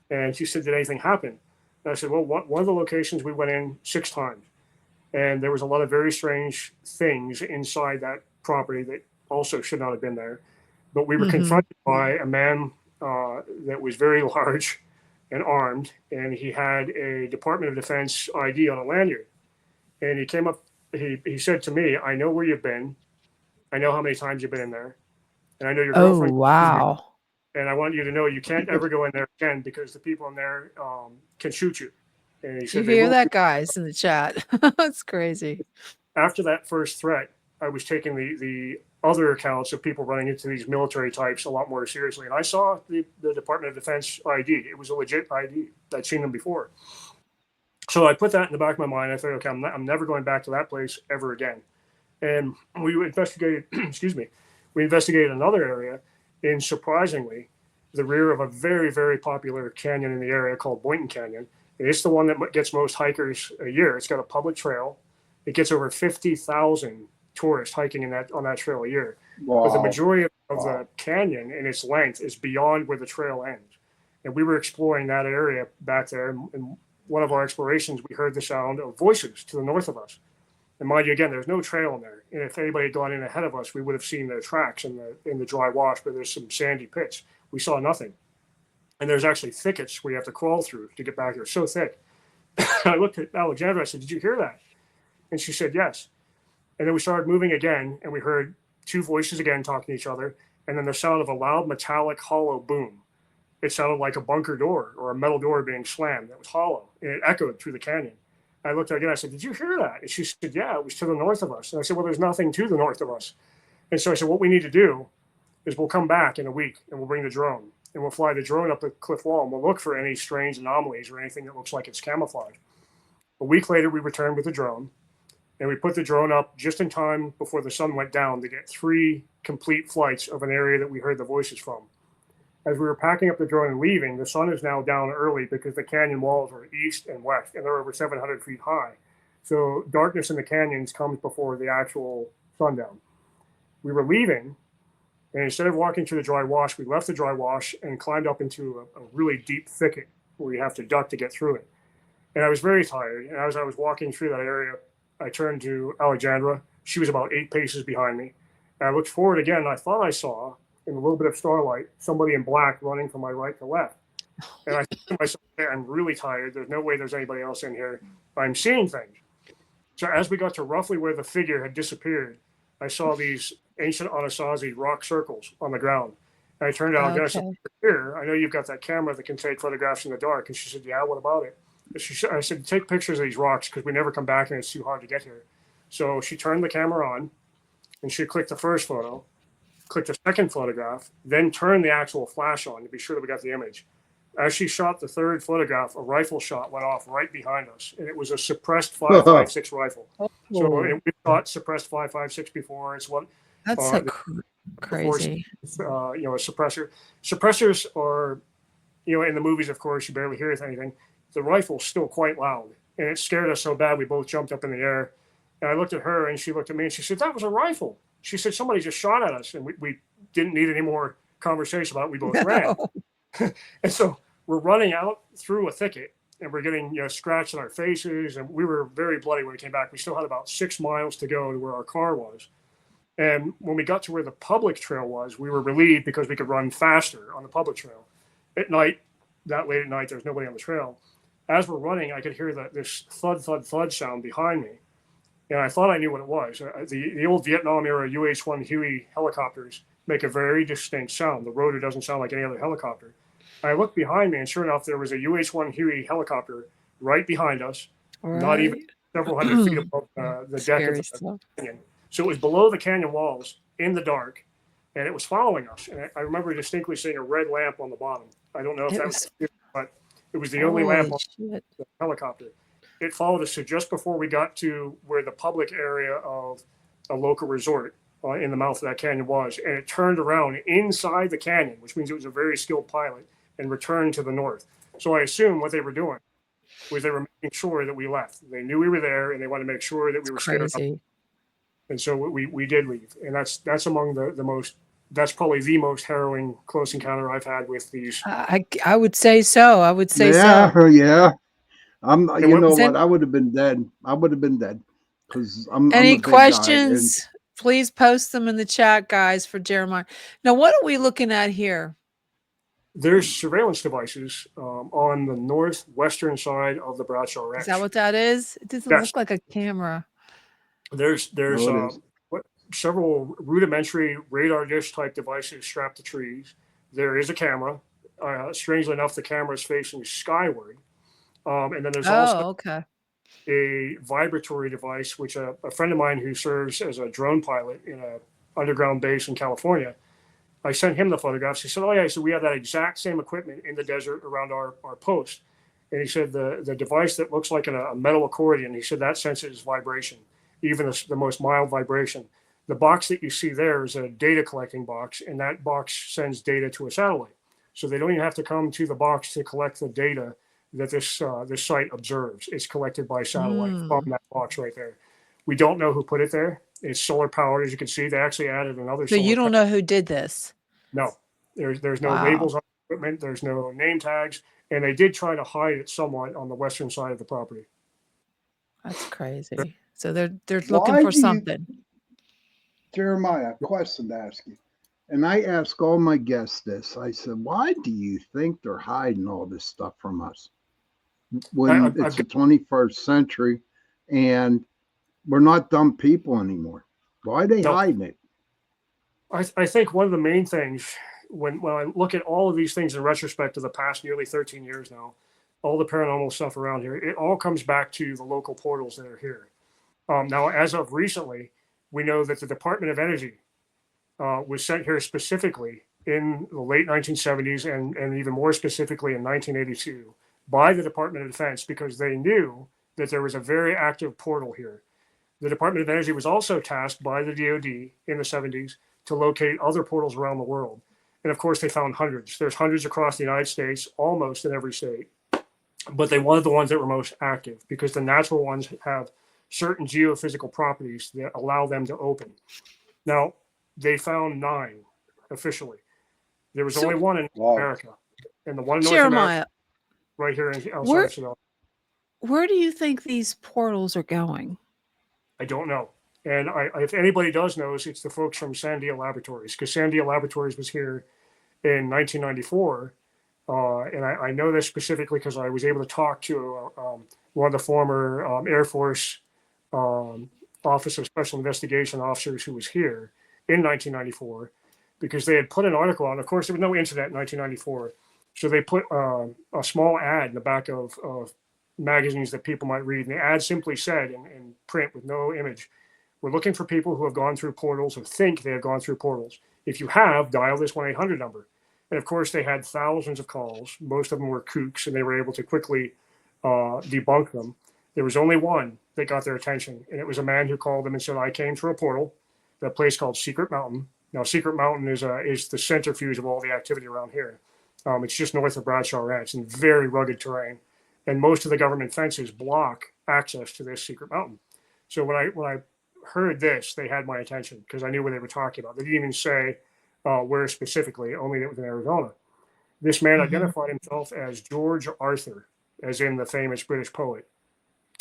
Speaker 2: And she said, did anything happen? And I said, well, one of the locations we went in 6 times. And there was a lot of very strange things inside that property that also should not have been there. But we were confronted by a man that was very large and armed, and he had a Department of Defense ID on a lanyard. And he came up, he said to me, I know where you've been. I know how many times you've been in there. And I know your girlfriend.
Speaker 3: Oh, wow.
Speaker 2: And I want you to know you can't ever go in there again because the people in there can shoot you. And he said,
Speaker 3: you hear that, guys, in the chat? That's crazy.
Speaker 2: After that first threat, I was taking the other accounts of people running into these military types a lot more seriously. And I saw the Department of Defense ID. It was a legit ID. I'd seen them before. So I put that in the back of my mind. I thought, okay, I'm never going back to that place ever again. And we investigated, we investigated another area in, surprisingly, the rear of a very, very popular canyon in the area called Boynton Canyon. It's the one that gets most hikers a year. It's got a public trail. It gets over 50,000 tourists hiking on that trail a year. Wow. But the majority of the canyon in its length is beyond where the trail ends. And we were exploring that area back there. And one of our explorations, we heard the sound of voices to the north of us. And mind you, again, there's no trail in there. And if anybody had gone in ahead of us, we would have seen their tracks in the dry wash, but there's some sandy pits. We saw nothing. And there's actually thickets where you have to crawl through to get back here. It's so thick. I looked at Alexandra. I said, did you hear that? And she said, yes. And then we started moving again, and we heard 2 voices again talking to each other. And then the sound of a loud metallic hollow boom. It sounded like a bunker door or a metal door being slammed. It was hollow, and it echoed through the canyon. I looked at her again. I said, did you hear that? And she said, yeah, it was to the north of us. And I said, well, there's nothing to the north of us. And so I said, what we need to do is we'll come back in a week, and we'll bring the drone. And we'll fly the drone up the cliff wall, and we'll look for any strange anomalies or anything that looks like it's camouflage. A week later, we returned with the drone, and we put the drone up just in time before the sun went down to get 3 complete flights of an area that we heard the voices from. As we were packing up the drone and leaving, the sun is now down early because the canyon walls are east and west, and they're over 700 feet high. So darkness in the canyons comes before the actual sundown. We were leaving, and instead of walking to the dry wash, we left the dry wash and climbed up into a really deep thicket where you have to duck to get through it. And I was very tired. And as I was walking through that area, I turned to Alexandra. She was about 8 paces behind me. And I looked forward again, and I thought I saw, in a little bit of starlight, somebody in black running from my right to left. And I said to myself, I'm really tired. There's no way there's anybody else in here. I'm seeing things. So as we got to roughly where the figure had disappeared, I saw these ancient Anasazi rock circles on the ground. And I turned out, I said,
Speaker 3: Okay.
Speaker 2: here, I know you've got that camera that can take photographs in the dark. And she said, yeah, what about it? I said, take pictures of these rocks because we never come back and it's too hard to get here. So she turned the camera on and she clicked the first photo, clicked the second photograph, then turned the actual flash on to be sure that we got the image. As she shot the third photograph, a rifle shot went off right behind us, and it was a suppressed 5.56 rifle. So we shot suppressed 5.56 before. It's what
Speaker 3: That's so crazy.
Speaker 2: A suppressor. Suppressors are, in the movies, of course, you barely hear anything. The rifle's still quite loud, and it scared us so bad we both jumped up in the air. And I looked at her, and she looked at me, and she said, "That was a rifle." She said, "Somebody just shot at us," and we didn't need any more conversation about it. We both ran. And so we're running out through a thicket, and we're getting scratched in our faces, and we were very bloody when we came back. We still had about 6 miles to go to where our car was. And when we got to where the public trail was, we were relieved because we could run faster on the public trail. At night, that late at night, there's nobody on the trail. As we're running, I could hear this thud, thud, thud sound behind me. And I thought I knew what it was. The old Vietnam era UH-1 Huey helicopters make a very distinct sound. The rotor doesn't sound like any other helicopter. I looked behind me, and sure enough, there was a UH-1 Huey helicopter right behind us, not even several hundred feet above the deck of the canyon. So it was below the canyon walls in the dark, and it was following us. And I remember distinctly seeing a red lamp on the bottom. I don't know if that was, but it was the only lamp on the helicopter. It followed us to just before we got to where the public area of a local resort in the mouth of that canyon was, and it turned around inside the canyon, which means it was a very skilled pilot, and returned to the north. So I assume what they were doing was they were making sure that we left. They knew we were there, and they wanted to make sure that we were scared. And so we did leave, and that's among the most. That's probably the most harrowing close encounter I've had with these.
Speaker 3: I would say so. I would say
Speaker 12: so. Yeah. You know
Speaker 3: what?
Speaker 12: I would have been dead. I would have been dead because I'm.
Speaker 3: Any
Speaker 12: I'm a big
Speaker 3: questions?
Speaker 12: guy, and
Speaker 3: please post them in the chat, guys, for Jeremiah. Now, what are we looking at here?
Speaker 2: There's surveillance devices on the northwestern side of the Bradshaw Ranch.
Speaker 3: Is that what that is? It doesn't look like a camera.
Speaker 2: There's several rudimentary radar dish type devices strapped to trees. There is a camera. Strangely enough, the camera is facing skyward. And then there's also a vibratory device, which a friend of mine who serves as a drone pilot in an underground base in California, I sent him the photographs. He said, "Oh yeah," so we have that exact same equipment in the desert around our post. And he said the device that looks like a metal accordion, he said that senses vibration, even the most mild vibration. The box that you see there is a data collecting box, and that box sends data to a satellite. So they don't even have to come to the box to collect the data that this site observes. It's collected by satellite from that box right there. We don't know who put it there. It's solar powered, as you can see. They actually added another.
Speaker 3: So you don't know who did this?
Speaker 2: No, there's no labels on the equipment. There's no name tags, and they did try to hide it somewhat on the western side of the property.
Speaker 3: That's crazy. So they're looking for something.
Speaker 12: Jeremiah, question to ask you. And I ask all my guests this. I said, why do you think they're hiding all this stuff from us when it's the 21st century and we're not dumb people anymore? Why are they hiding it?
Speaker 2: I think one of the main things when I look at all of these things in retrospect of the past nearly 13 years now, all the paranormal stuff around here, it all comes back to the local portals that are here. Now, as of recently, we know that the Department of Energy was sent here specifically in the late 1970s and even more specifically in 1982 by the Department of Defense because they knew that there was a very active portal here. The Department of Energy was also tasked by the DoD in the 70s to locate other portals around the world. And of course, they found hundreds. There's hundreds across the United States, almost in every state. But they wanted the ones that were most active because the natural ones have certain geophysical properties that allow them to open. Now, they found 9 officially. There was only one in America. And the one in North America, right here in El Salvador.
Speaker 3: Where do you think these portals are going?
Speaker 2: I don't know. And if anybody does know, it's the folks from Sandia Laboratories, because Sandia Laboratories was here in 1994. And I know this specifically because I was able to talk to one of the former Air Force Office of Special Investigation officers who was here in 1994, because they had put an article on. Of course, there was no internet in 1994. So they put a small ad in the back of magazines that people might read. And the ad simply said in print with no image, "We're looking for people who have gone through portals or think they have gone through portals. If you have, dial this 1-800 number." And of course, they had thousands of calls. Most of them were kooks, and they were able to quickly debunk them. There was only one that got their attention, and it was a man who called them and said, "I came through a portal, that place called Secret Mountain." Now, Secret Mountain is the centrifuge of all the activity around here. It's just north of Bradshaw Ranch in very rugged terrain, and most of the government fences block access to this secret mountain. So when I heard this, they had my attention because I knew what they were talking about. They didn't even say where specifically, only it was in Arizona. This man identified himself as George Arthur, as in the famous British poet.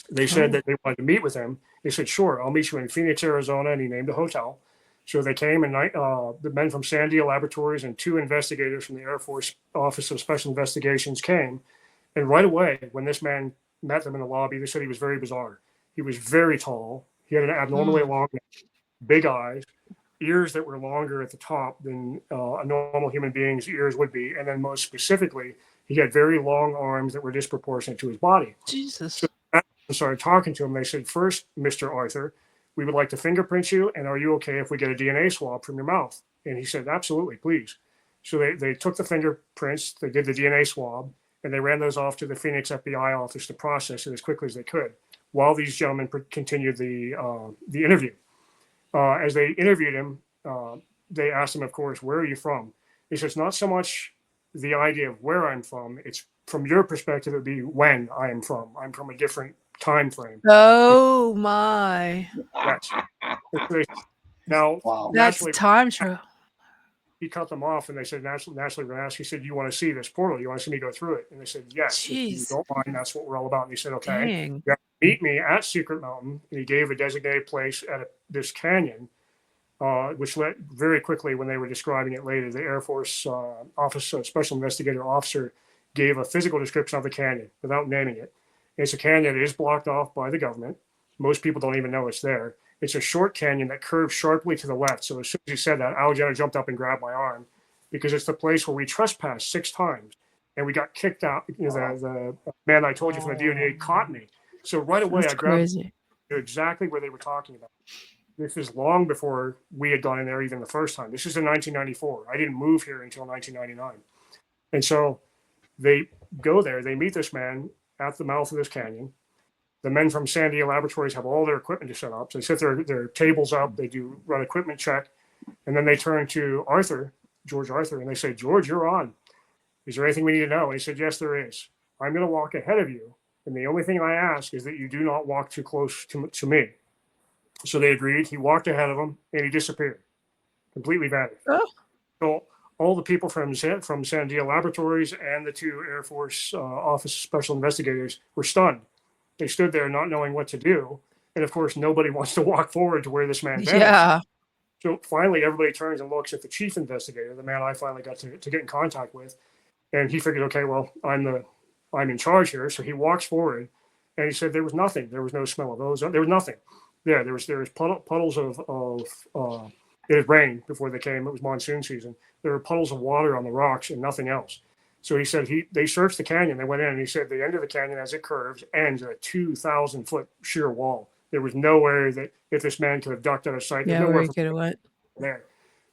Speaker 2: They said that they wanted to meet with him. They said, "Sure, I'll meet you in Phoenix, Arizona," and he named a hotel. So they came, and the men from Sandia Laboratories and 2 investigators from the Air Force Office of Special Investigations came. And right away, when this man met them in the lobby, they said he was very bizarre. He was very tall. He had an abnormally long neck, big eyes, ears that were longer at the top than a normal human being's ears would be. And then most specifically, he had very long arms that were disproportionate to his body.
Speaker 3: Jesus.
Speaker 2: So I started talking to him. They said, "First, Mr. Arthur, we would like to fingerprint you, and are you okay if we get a DNA swab from your mouth?" And he said, "Absolutely, please." So they took the fingerprints, they did the DNA swab, and they ran those off to the Phoenix FBI office to process it as quickly as they could, while these gentlemen continued the interview. As they interviewed him, they asked him, of course, "Where are you from?" He says, "It's not so much the idea of where I'm from, it's from your perspective, it would be when I am from. I'm from a different time frame."
Speaker 3: Oh my.
Speaker 2: Yes. Now,
Speaker 12: Wow.
Speaker 3: That's
Speaker 2: naturally,
Speaker 3: time travel.
Speaker 2: he cut them off, and they said, naturally, we're going to ask. He said, "You want to see this portal? You want to see me go through it?" And they said, "Yes, if you
Speaker 3: Jeez.
Speaker 2: don't mind, that's what we're all about." And he said, "Okay,
Speaker 3: Dang.
Speaker 2: you have to meet me at Secret Mountain." And he gave a designated place at this canyon, which led very quickly, when they were describing it later, the Air Force Office Special Investigator officer gave a physical description of the canyon without naming it. It's a canyon that is blocked off by the government. Most people don't even know it's there. It's a short canyon that curves sharply to the left. So as soon as he said that, Alexander jumped up and grabbed my arm, because it's the place where we trespassed 6 times and we got kicked out. You know, the man I told you from the DOD caught me. So right away,
Speaker 3: That's
Speaker 2: I grabbed
Speaker 3: crazy.
Speaker 2: exactly where they were talking about. This is long before we had gone in there even the first time. This is in 1994. I didn't move here until 1999. And so they go there, they meet this man at the mouth of this canyon. The men from Sandia Laboratories have all their equipment to set up. So they set their tables up, they run equipment check, and then they turn to Arthur, George Arthur, and they say, "George, you're on. Is there anything we need to know?" And he said, "Yes, there is. I'm going to walk ahead of you, and the only thing I ask is that you do not walk too close to me." So they agreed. He walked ahead of them, and he disappeared, completely vanished.
Speaker 3: Oh.
Speaker 2: So all the people from Sandia Laboratories and the 2 Air Force Office Special Investigators were stunned. They stood there not knowing what to do. And of course, nobody wants to walk forward to where this man vanished.
Speaker 3: Yeah.
Speaker 2: So finally, everybody turns and looks at the chief investigator, the man I finally got to get in contact with. And he figured, okay, well, I'm in charge here. So he walks forward, and he said there was nothing. There was no smell of ozone. There was nothing. Yeah, there was puddles of it had rained before they came. It was monsoon season. There were puddles of water on the rocks and nothing else. So he said they searched the canyon. They went in, and he said the end of the canyon, as it curves, ends at a 2,000-foot sheer wall. There was nowhere that if this man could have ducked out of sight.
Speaker 3: Yeah, where he could have went.
Speaker 2: There,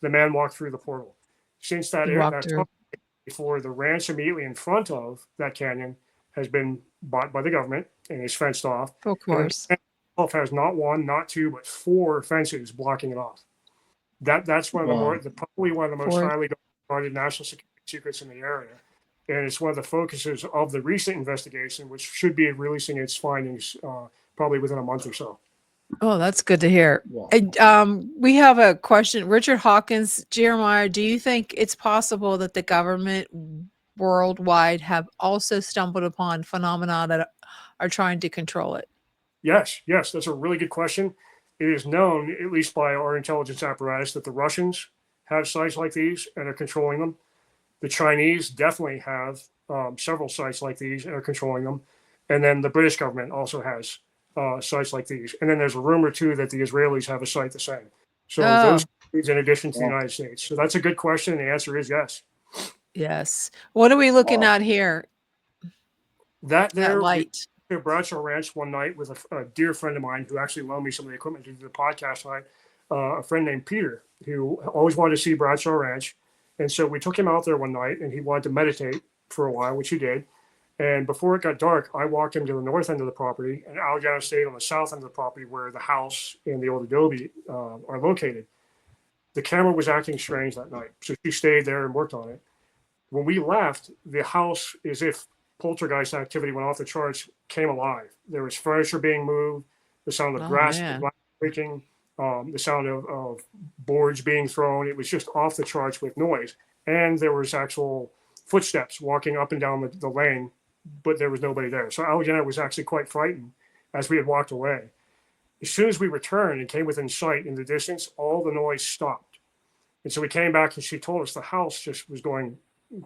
Speaker 2: the man walked through the portal. Since that
Speaker 3: He walked through.
Speaker 2: before, the ranch immediately in front of that canyon has been bought by the government and is fenced off.
Speaker 3: Of course.
Speaker 2: And it has not 1, not 2, but 4 fences blocking it off. That's one of probably one of the most highly guarded national security secrets in the area. And it's one of the focuses of the recent investigation, which should be releasing its findings probably within a month or so.
Speaker 3: Oh, that's good to hear.
Speaker 12: Wow.
Speaker 3: We have a question. Richard Hawkins, Jeremiah, do you think it's possible that the government worldwide have also stumbled upon phenomena that are trying to control it?
Speaker 2: Yes, that's a really good question. It is known, at least by our intelligence apparatus, that the Russians have sites like these and are controlling them. The Chinese definitely have several sites like these and are controlling them. And then the British government also has sites like these. And then there's a rumor too that the Israelis have a site the same. So
Speaker 3: Oh.
Speaker 2: those in addition to the United States. So that's a good question. The answer is yes.
Speaker 3: Yes. What are we looking at here?
Speaker 2: That
Speaker 3: That light.
Speaker 2: At Bradshaw Ranch one night with a dear friend of mine who actually loaned me some of the equipment to do the podcast tonight, a friend named Peter, who always wanted to see Bradshaw Ranch. And so we took him out there one night and he wanted to meditate for a while, which he did. And before it got dark, I walked him to the north end of the property and Alexander stayed on the south end of the property where the house and the old adobe are located. The camera was acting strange that night. So she stayed there and worked on it. When we left, the house, as if poltergeist activity went off the charts, came alive. There was furniture being moved, the sound of grass breaking, the sound of boards being thrown. It was just off the charts with noise. And there was actual footsteps walking up and down the lane, but there was nobody there. So Alexander was actually quite frightened as we had walked away. As soon as we returned and came within sight in the distance, all the noise stopped. And so we came back and she told us the house just was going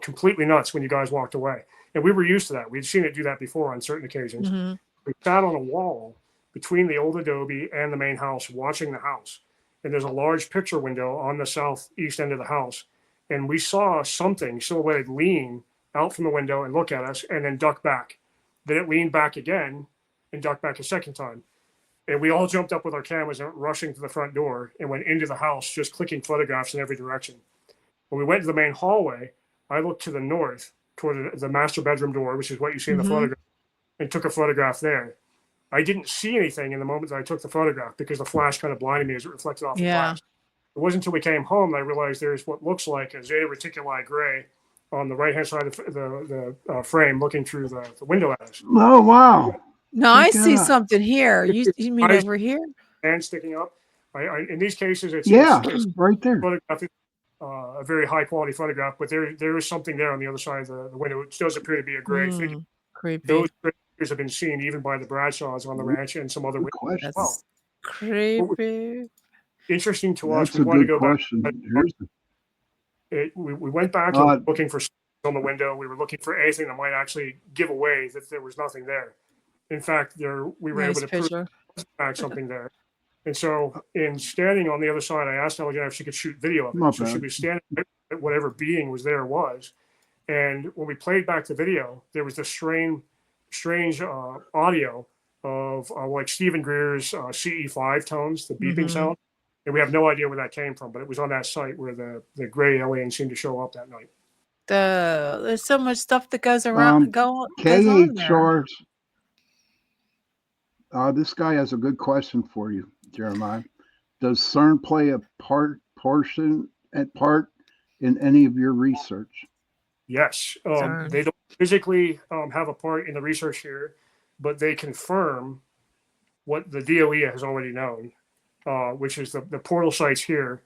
Speaker 2: completely nuts when you guys walked away. And we were used to that. We'd seen it do that before on certain occasions.
Speaker 3: Mm-hmm.
Speaker 2: We sat on a wall between the old adobe and the main house, watching the house. And there's a large picture window on the southeast end of the house. And we saw something silhouetted lean out from the window and look at us and then duck back. Then it leaned back again and ducked back a second time. And we all jumped up with our cameras and rushing to the front door and went into the house, just clicking photographs in every direction. When we went to the main hallway, I looked to the north toward the master bedroom door, which is what you see in the photograph, and took a photograph there. I didn't see anything in the moment that I took the photograph because the flash kind of blinded me as it reflected off the glass. It wasn't until we came home that I realized there's what looks like a Zeta Reticuli gray on the right-hand side of the frame looking through the window at us.
Speaker 12: Oh, wow.
Speaker 3: No, I see something here. You mean over here?
Speaker 2: And sticking up. In these cases, it's
Speaker 12: right there.
Speaker 2: A very high-quality photograph, but there is something there on the other side of the window. It does appear to be a gray figure.
Speaker 3: Creepy.
Speaker 2: Those figures have been seen even by the Bradshaws on the ranch and some other witnesses as well.
Speaker 3: Creepy.
Speaker 2: Interesting to us.
Speaker 12: That's a good question.
Speaker 2: We went back and looking for on the window. We were looking for anything that might actually give away that there was nothing there. In fact, we were able to prove back something there. And so in standing on the other side, I asked Alexander if she could shoot video of it. So she was standing at whatever being was there was. And when we played back the video, there was this strange audio of like Stephen Greer's CE5 tones, the beeping sound. And we have no idea where that came from, but it was on that site where the gray alien seemed to show up that night.
Speaker 3: There's so much stuff that goes around.
Speaker 12: KHRs. This guy has a good question for you, Jeremiah. Does CERN play a part in any of your research?
Speaker 2: Yes. They don't physically have a part in the research here, but they confirm what the DOE has already known, which is the portal sites here,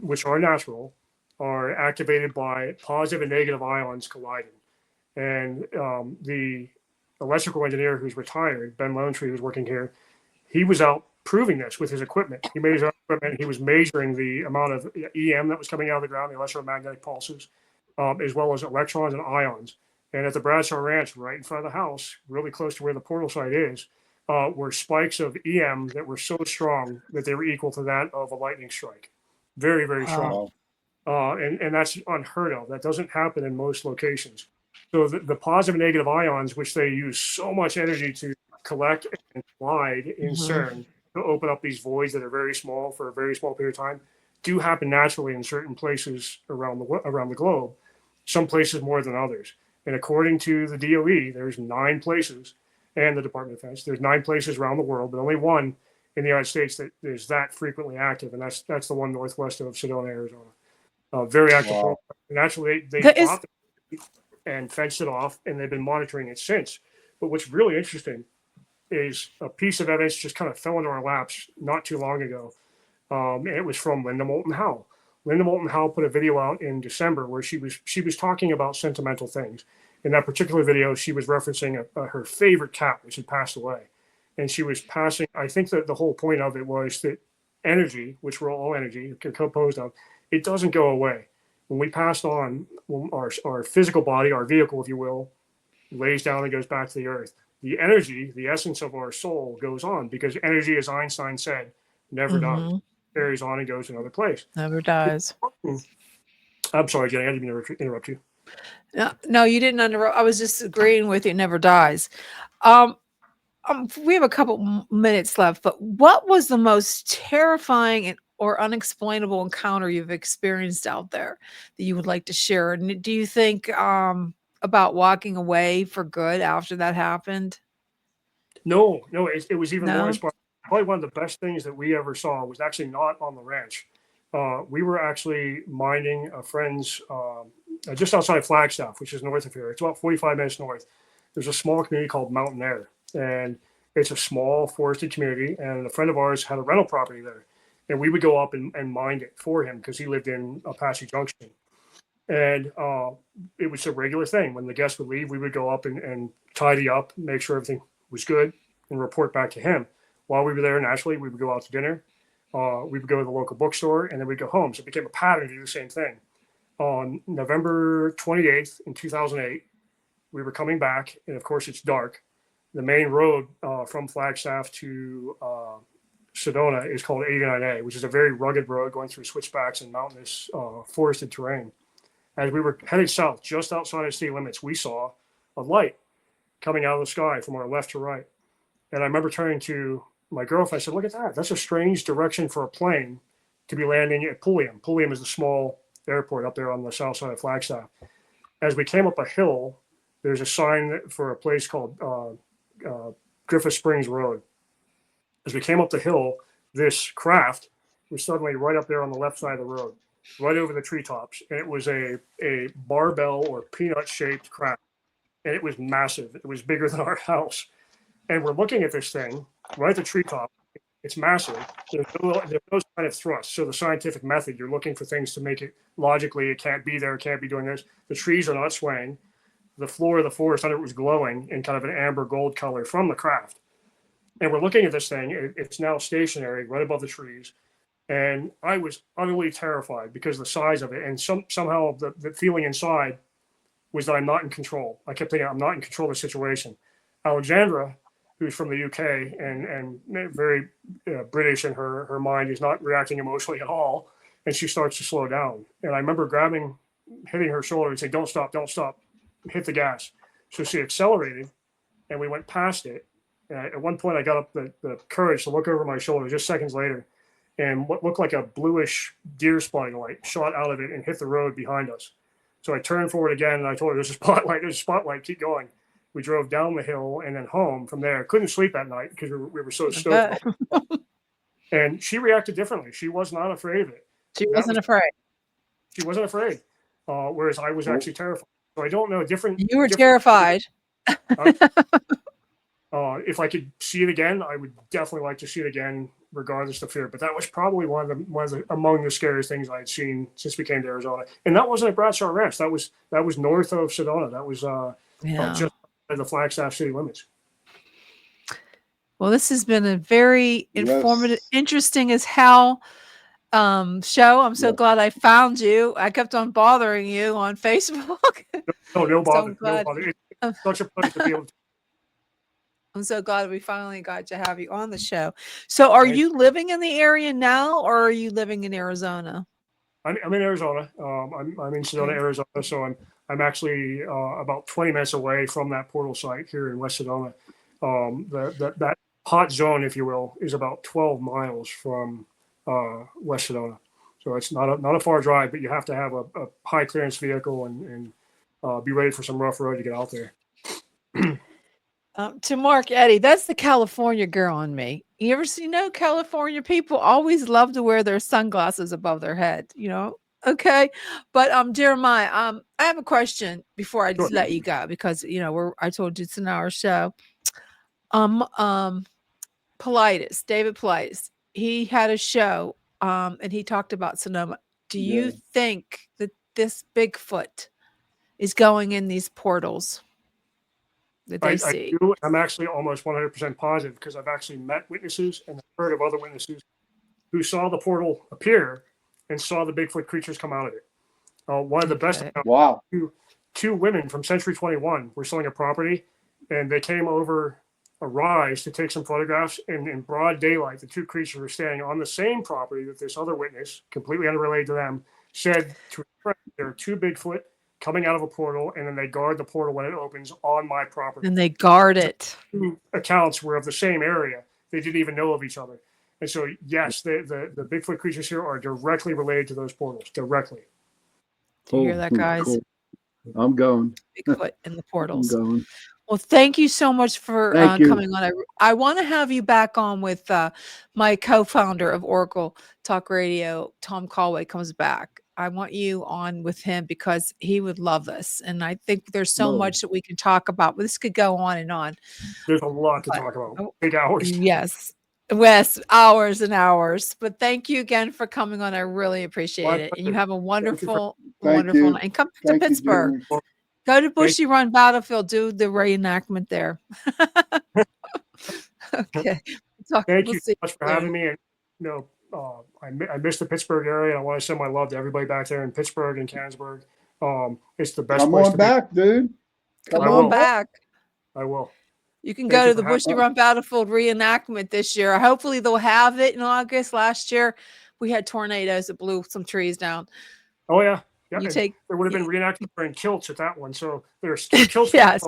Speaker 2: which are natural, are activated by positive and negative ions colliding. And the electrical engineer who's retired, Ben Lonetree, who's working here, he was out proving this with his equipment. He made his own equipment. He was measuring the amount of EM that was coming out of the ground, the electromagnetic pulses, as well as electrons and ions. And at the Bradshaw Ranch, right in front of the house, really close to where the portal site is, were spikes of EM that were so strong that they were equal to that of a lightning strike. Very, very strong. And that's unheard of. That doesn't happen in most locations. So the positive and negative ions, which they use so much energy to collect and collide in CERN to open up these voids that are very small for a very small period of time, do happen naturally in certain places around the globe. Some places more than others. And according to the DOE, there's 9 places, and the Department of Defense, there's 9 places around the world, but only one in the United States that is that frequently active, and that's the one northwest of Sedona, Arizona. Very active. Wow. And actually, they bought it and fenced it off, and they've been monitoring it since. But what's really interesting is a piece of evidence just kind of fell into our laps not too long ago. And it was from Linda Moulton Howe. Linda Moulton Howe put a video out in December where she was talking about sentimental things. In that particular video, she was referencing her favorite cat, which had passed away. And she was passing, I think that the whole point of it was that energy, which we're all energy, composed of, it doesn't go away. When we passed on, our physical body, our vehicle, if you will, lays down and goes back to the earth. the energy, the essence of our soul goes on, because energy, as Einstein said, never dies. Carries on and goes to another place.
Speaker 3: Never dies.
Speaker 2: I'm sorry, Jenny, I didn't mean to interrupt you.
Speaker 3: No, you didn't interrupt. I was just agreeing with you. It never dies. We have a couple minutes left, but what was the most terrifying or unexplainable encounter you've experienced out there that you would like to share? And do you think about walking away for good after that happened?
Speaker 2: No, it was even
Speaker 3: No?
Speaker 2: more inspiring. Probably one of the best things that we ever saw was actually not on the ranch. We were actually minding a friend's, just outside Flagstaff, which is north of here. It's about 45 minutes north. There's a small community called Mountain Air, and it's a small forested community. And a friend of ours had a rental property there, and we would go up and mind it for him because he lived in Apache Junction. And it was a regular thing. When the guests would leave, we would go up and tidy up, make sure everything was good, and report back to him. While we were there, naturally, we would go out to dinner. We would go to the local bookstore, and then we'd go home. So it became a pattern to do the same thing. On November 28th in 2008, we were coming back, and of course it's dark. The main road from Flagstaff to Sedona is called 89A, which is a very rugged road going through switchbacks and mountainous forested terrain. As we were heading south, just outside of city limits, we saw a light coming out of the sky from our left to right. And I remember turning to my girlfriend. I said, "Look at that. That's a strange direction for a plane to be landing at Pulliam." Pulliam is the small airport up there on the south side of Flagstaff. As we came up a hill, there's a sign for a place called Griffith Springs Road. As we came up the hill, this craft was suddenly right up there on the left side of the road, right over the treetops. And it was a barbell or peanut-shaped craft. And it was massive. It was bigger than our house. And we're looking at this thing right at the treetop. It's massive. There's no kind of thrust. So the scientific method, you're looking for things to make it logically, it can't be there, it can't be doing this. The trees are not swaying. The floor of the forest under it was glowing in kind of an amber gold color from the craft. And we're looking at this thing. It's now stationary right above the trees. And I was utterly terrified because of the size of it. And somehow the feeling inside was that I'm not in control. I kept thinking I'm not in control of the situation. Alexandra, who's from the UK and very British in her mind, is not reacting emotionally at all. And she starts to slow down. And I remember hitting her shoulder and saying, don't stop, hit the gas. So she accelerated and we went past it. And at one point I got up the courage to look over my shoulder just seconds later, and what looked like a bluish deer spotting light shot out of it and hit the road behind us. So I turned forward again and I told her, there's a spotlight, keep going. We drove down the hill and then home from there. Couldn't sleep that night because we were so stoked. And she reacted differently. She was not afraid of it.
Speaker 3: She wasn't afraid.
Speaker 2: She wasn't afraid. Whereas I was actually terrified. So I don't know.
Speaker 3: You were terrified.
Speaker 2: If I could see it again, I would definitely like to see it again, regardless of fear. But that was probably among the scariest things I had seen since we came to Arizona. And that wasn't at Bradshaw Ranch. That was north of Sedona. That was just at the Flagstaff city limits.
Speaker 3: Well, this has been a very informative, interesting as hell show. I'm so glad I found you. I kept on bothering you on Facebook.
Speaker 2: No bother. No bother. It's such a pleasure to be able to.
Speaker 3: I'm so glad we finally got to have you on the show. So are you living in the area now, or are you living in Arizona?
Speaker 2: I'm in Arizona. I'm in Sedona, Arizona. So I'm actually about 20 minutes away from that portal site here in West Sedona. That hot zone, if you will, is about 12 miles from West Sedona. So it's not a far drive, but you have to have a high clearance vehicle and be ready for some rough road to get out there.
Speaker 3: To Mark Eddy, that's the California girl in me. You ever see California people always love to wear their sunglasses above their head, Okay. But Jeremiah, I have a question before I just let you go, because I told you it's an hour show. Politis, David Politis, he had a show and he talked about Sonoma. Do you think that this Bigfoot is going in these portals that they see?
Speaker 2: I do. I'm actually almost 100% positive, because I've actually met witnesses and heard of other witnesses who saw the portal appear and saw the Bigfoot creatures come out of it. One of the best.
Speaker 12: Wow.
Speaker 2: Two women from Century 21 were selling a property, and they came over a rise to take some photographs. And in broad daylight, the two creatures were standing on the same property that this other witness, completely unrelated to them, said to his friend, there are two Bigfoot coming out of a portal, and then they guard the portal when it opens on my property.
Speaker 3: And they guard it.
Speaker 2: Two accounts were of the same area. They didn't even know of each other. And so, yes, the Bigfoot creatures here are directly related to those portals, directly.
Speaker 3: Do you hear that, guys?
Speaker 12: Cool. I'm going.
Speaker 3: Bigfoot in the portals.
Speaker 12: I'm going.
Speaker 3: Well, thank you so much for
Speaker 12: Thank you.
Speaker 3: coming on. I want to have you back on with my co-founder of Oracle Talk Radio, Tom Callway, comes back. I want you on with him because he would love this. And I think there's so much that we can talk about. But this could go on and on.
Speaker 2: There's a lot to talk about. Big hours.
Speaker 3: Yes. Yes, hours and hours. But thank you again for coming on. I really appreciate it. And you have a wonderful night. And come to Pittsburgh. Go to Bushy Run Battlefield. Do the reenactment there. Okay.
Speaker 2: Thank you so much for having me. And I miss the Pittsburgh area. And I want to send my love to everybody back there in Pittsburgh and Canonsburg. It's the best place to
Speaker 12: back, dude.
Speaker 3: Come on back.
Speaker 2: I will.
Speaker 3: You can go to the Bushy Run Battlefield reenactment this year. Hopefully they'll have it in August. Last year we had tornadoes that blew some trees down.
Speaker 2: Oh yeah. Yeah,
Speaker 3: there
Speaker 2: would have been reenactment wearing kilts at that one. So there's kilts.
Speaker 3: Yeah.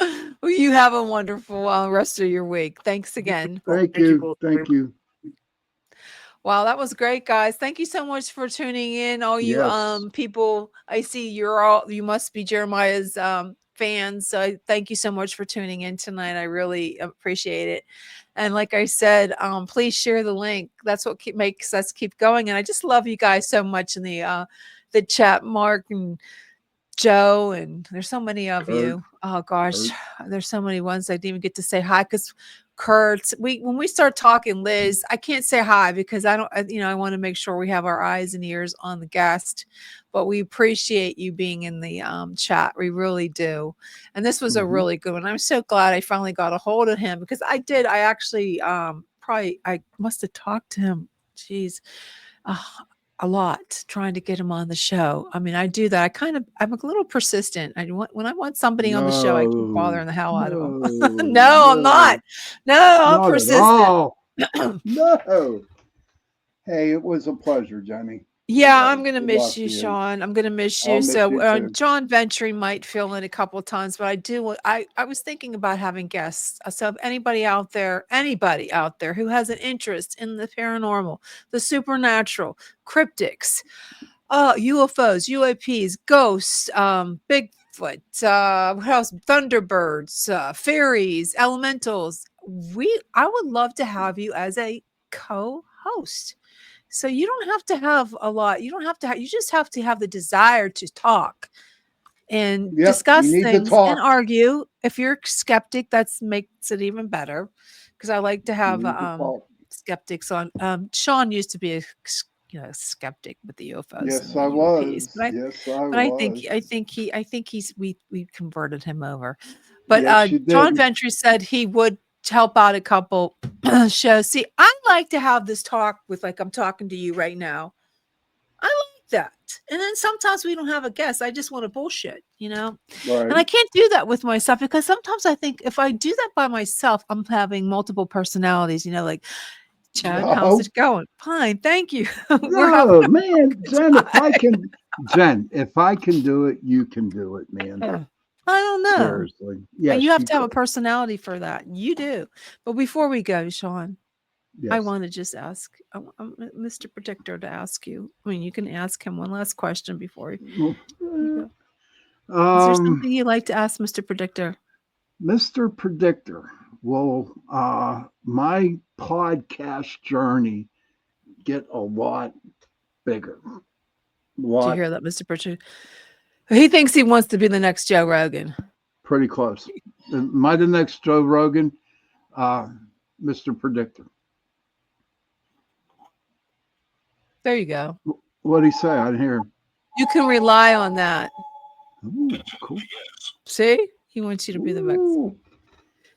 Speaker 3: Well, you have a wonderful rest of your week. Thanks again.
Speaker 12: Thank you.
Speaker 3: Wow, that was great, guys. Thank you so much for tuning in. All you people, I see you must be Jeremiah's fans. So thank you so much for tuning in tonight. I really appreciate it. And like I said, please share the link. That's what makes us keep going. And I just love you guys so much in the chat, Mark and Joe, and there's so many of you. Oh gosh, there's so many ones I didn't even get to say hi because Kurt, when we start talking, Liz, I can't say hi because I want to make sure we have our eyes and ears on the guest. But we appreciate you being in the chat. We really do. And this was a really good one. I'm so glad I finally got a hold of him because I actually I must have talked to him. Geez. A lot trying to get him on the show. I mean, I do that. I'm a little persistent. When I want somebody on the show, I keep bothering the hell out of them. No, I'm not. No, I'm persistent.
Speaker 12: No. Hey, it was a pleasure, Jenny.
Speaker 3: Yeah, I'm going to miss you, Sean. I'm going to miss you. So John Ventry might fill in a couple of times, but I was thinking about having guests. So if anybody out there who has an interest in the paranormal, the supernatural, cryptics, UFOs, UAPs, ghosts, Bigfoot, what else? Thunderbirds, fairies, elementals. I would love to have you as a co-host. So you don't have to have a lot. You just have to have the desire to talk and discuss things and argue. If you're a skeptic, that makes it even better because I like to have skeptics on. Sean used to be a skeptic with the UFOs.
Speaker 12: Yes, I was.
Speaker 3: I think we converted him over. But John Ventry said he would help out a couple shows. See, I like to have this talk with like I'm talking to you right now. I like that. And then sometimes we don't have a guest. I just want to bullshit, Right. And I can't do that with myself because sometimes I think if I do that by myself, I'm having multiple personalities, like Chad, how's it going? Fine, thank you.
Speaker 12: No, man, Jen, if I can do it, you can do it, man.
Speaker 3: I don't know.
Speaker 12: Seriously. Yeah,
Speaker 3: you have to have a personality for that. You do. But before we go, Sean, I want to just ask Mr. Predictor to ask you. I mean, you can ask him one last question before you go. Is there something you'd like to ask Mr. Predictor?
Speaker 12: Mr. Predictor, will my podcast journey get a lot bigger?
Speaker 3: Did you hear that, Mr. Predictor? He thinks he wants to be the next Joe Rogan.
Speaker 12: Pretty close. Am I the next Joe Rogan? Mr. Predictor.
Speaker 3: There you go.
Speaker 12: What did he say? I didn't hear him.
Speaker 3: You can rely on that.
Speaker 12: Ooh, cool.
Speaker 3: See? He wants you to be the next.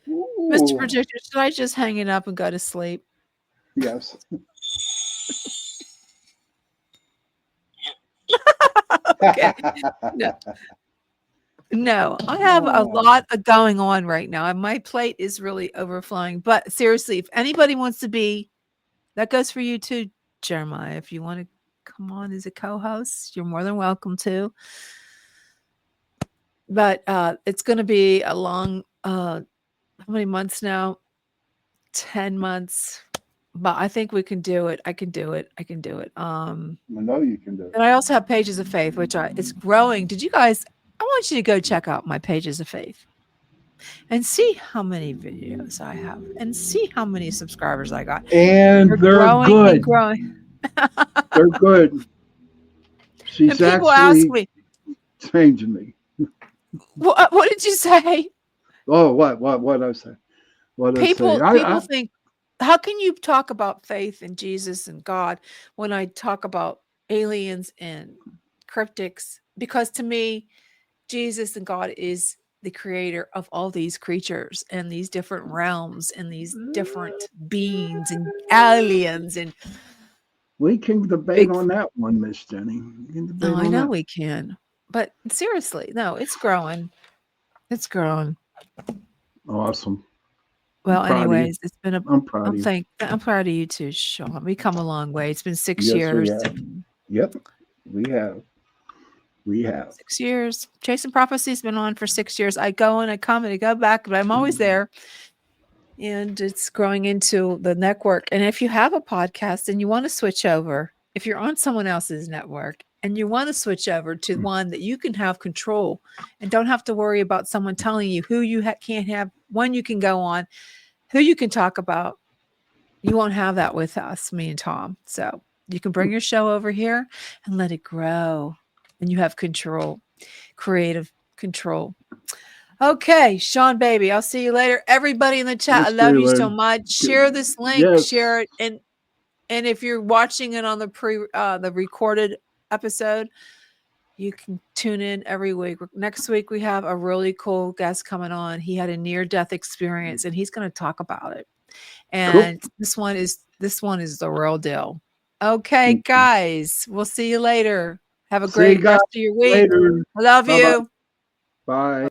Speaker 3: Mr. Predictor, should I just hang it up and go to sleep?
Speaker 12: Yes.
Speaker 3: Okay. No. No, I have a lot of going on right now, and my plate is really overflowing. But seriously, if anybody wants to be, that goes for you too, Jeremiah. If you want to come on as a co-host, you're more than welcome to. But it's going to be a long, how many months now? 10 months. But I think we can do it. I can do it. I can do it.
Speaker 12: I know you can do it.
Speaker 3: And I also have Pages of Faith, which it's growing. Did you guys? I want you to go check out my Pages of Faith and see how many videos I have and see how many subscribers I got.
Speaker 12: And they're
Speaker 3: growing
Speaker 12: good.
Speaker 3: and growing.
Speaker 12: They're good. She's
Speaker 3: And people ask me,
Speaker 12: changing me.
Speaker 3: what did you say?
Speaker 12: Oh, what I say?
Speaker 3: People think, how can you talk about faith and Jesus and God when I talk about aliens and cryptics? Because to me, Jesus and God is the creator of all these creatures and these different realms and these different beings and aliens. And
Speaker 12: we can debate on that one, Miss Jenny.
Speaker 3: No, I know we can. But seriously, no, it's growing. It's growing.
Speaker 12: Awesome.
Speaker 3: Well, anyways, it's been
Speaker 12: I'm proud of you.
Speaker 3: I'm proud of you too, Sean. We come a long way. It's been 6
Speaker 12: Yes,
Speaker 3: years.
Speaker 12: Yep, we have.
Speaker 3: 6 years. Chasing Prophecy's been on for 6 years. I go and I come and I go back, but I'm always there. And it's growing into the network. And if you have a podcast and you want to switch over, if you're on someone else's network and you want to switch over to one that you can have control and don't have to worry about someone telling you who you can't have, when you can go on, who you can talk about, you won't have that with us, me and Tom. So you can bring your show over here and let it grow. And you have control, creative control. Okay, Sean, baby, I'll see you later. Everybody in the chat, I love you so much. Share this link, share it, and if you're watching it on the recorded episode, you can tune in every week. Next week we have a really cool guest coming on. He had a near-death experience, and he's going to talk about it. And cool. This one is the real deal. Okay, guys, we'll see you later. Have a great rest of your week. Later. I love you.
Speaker 12: Bye.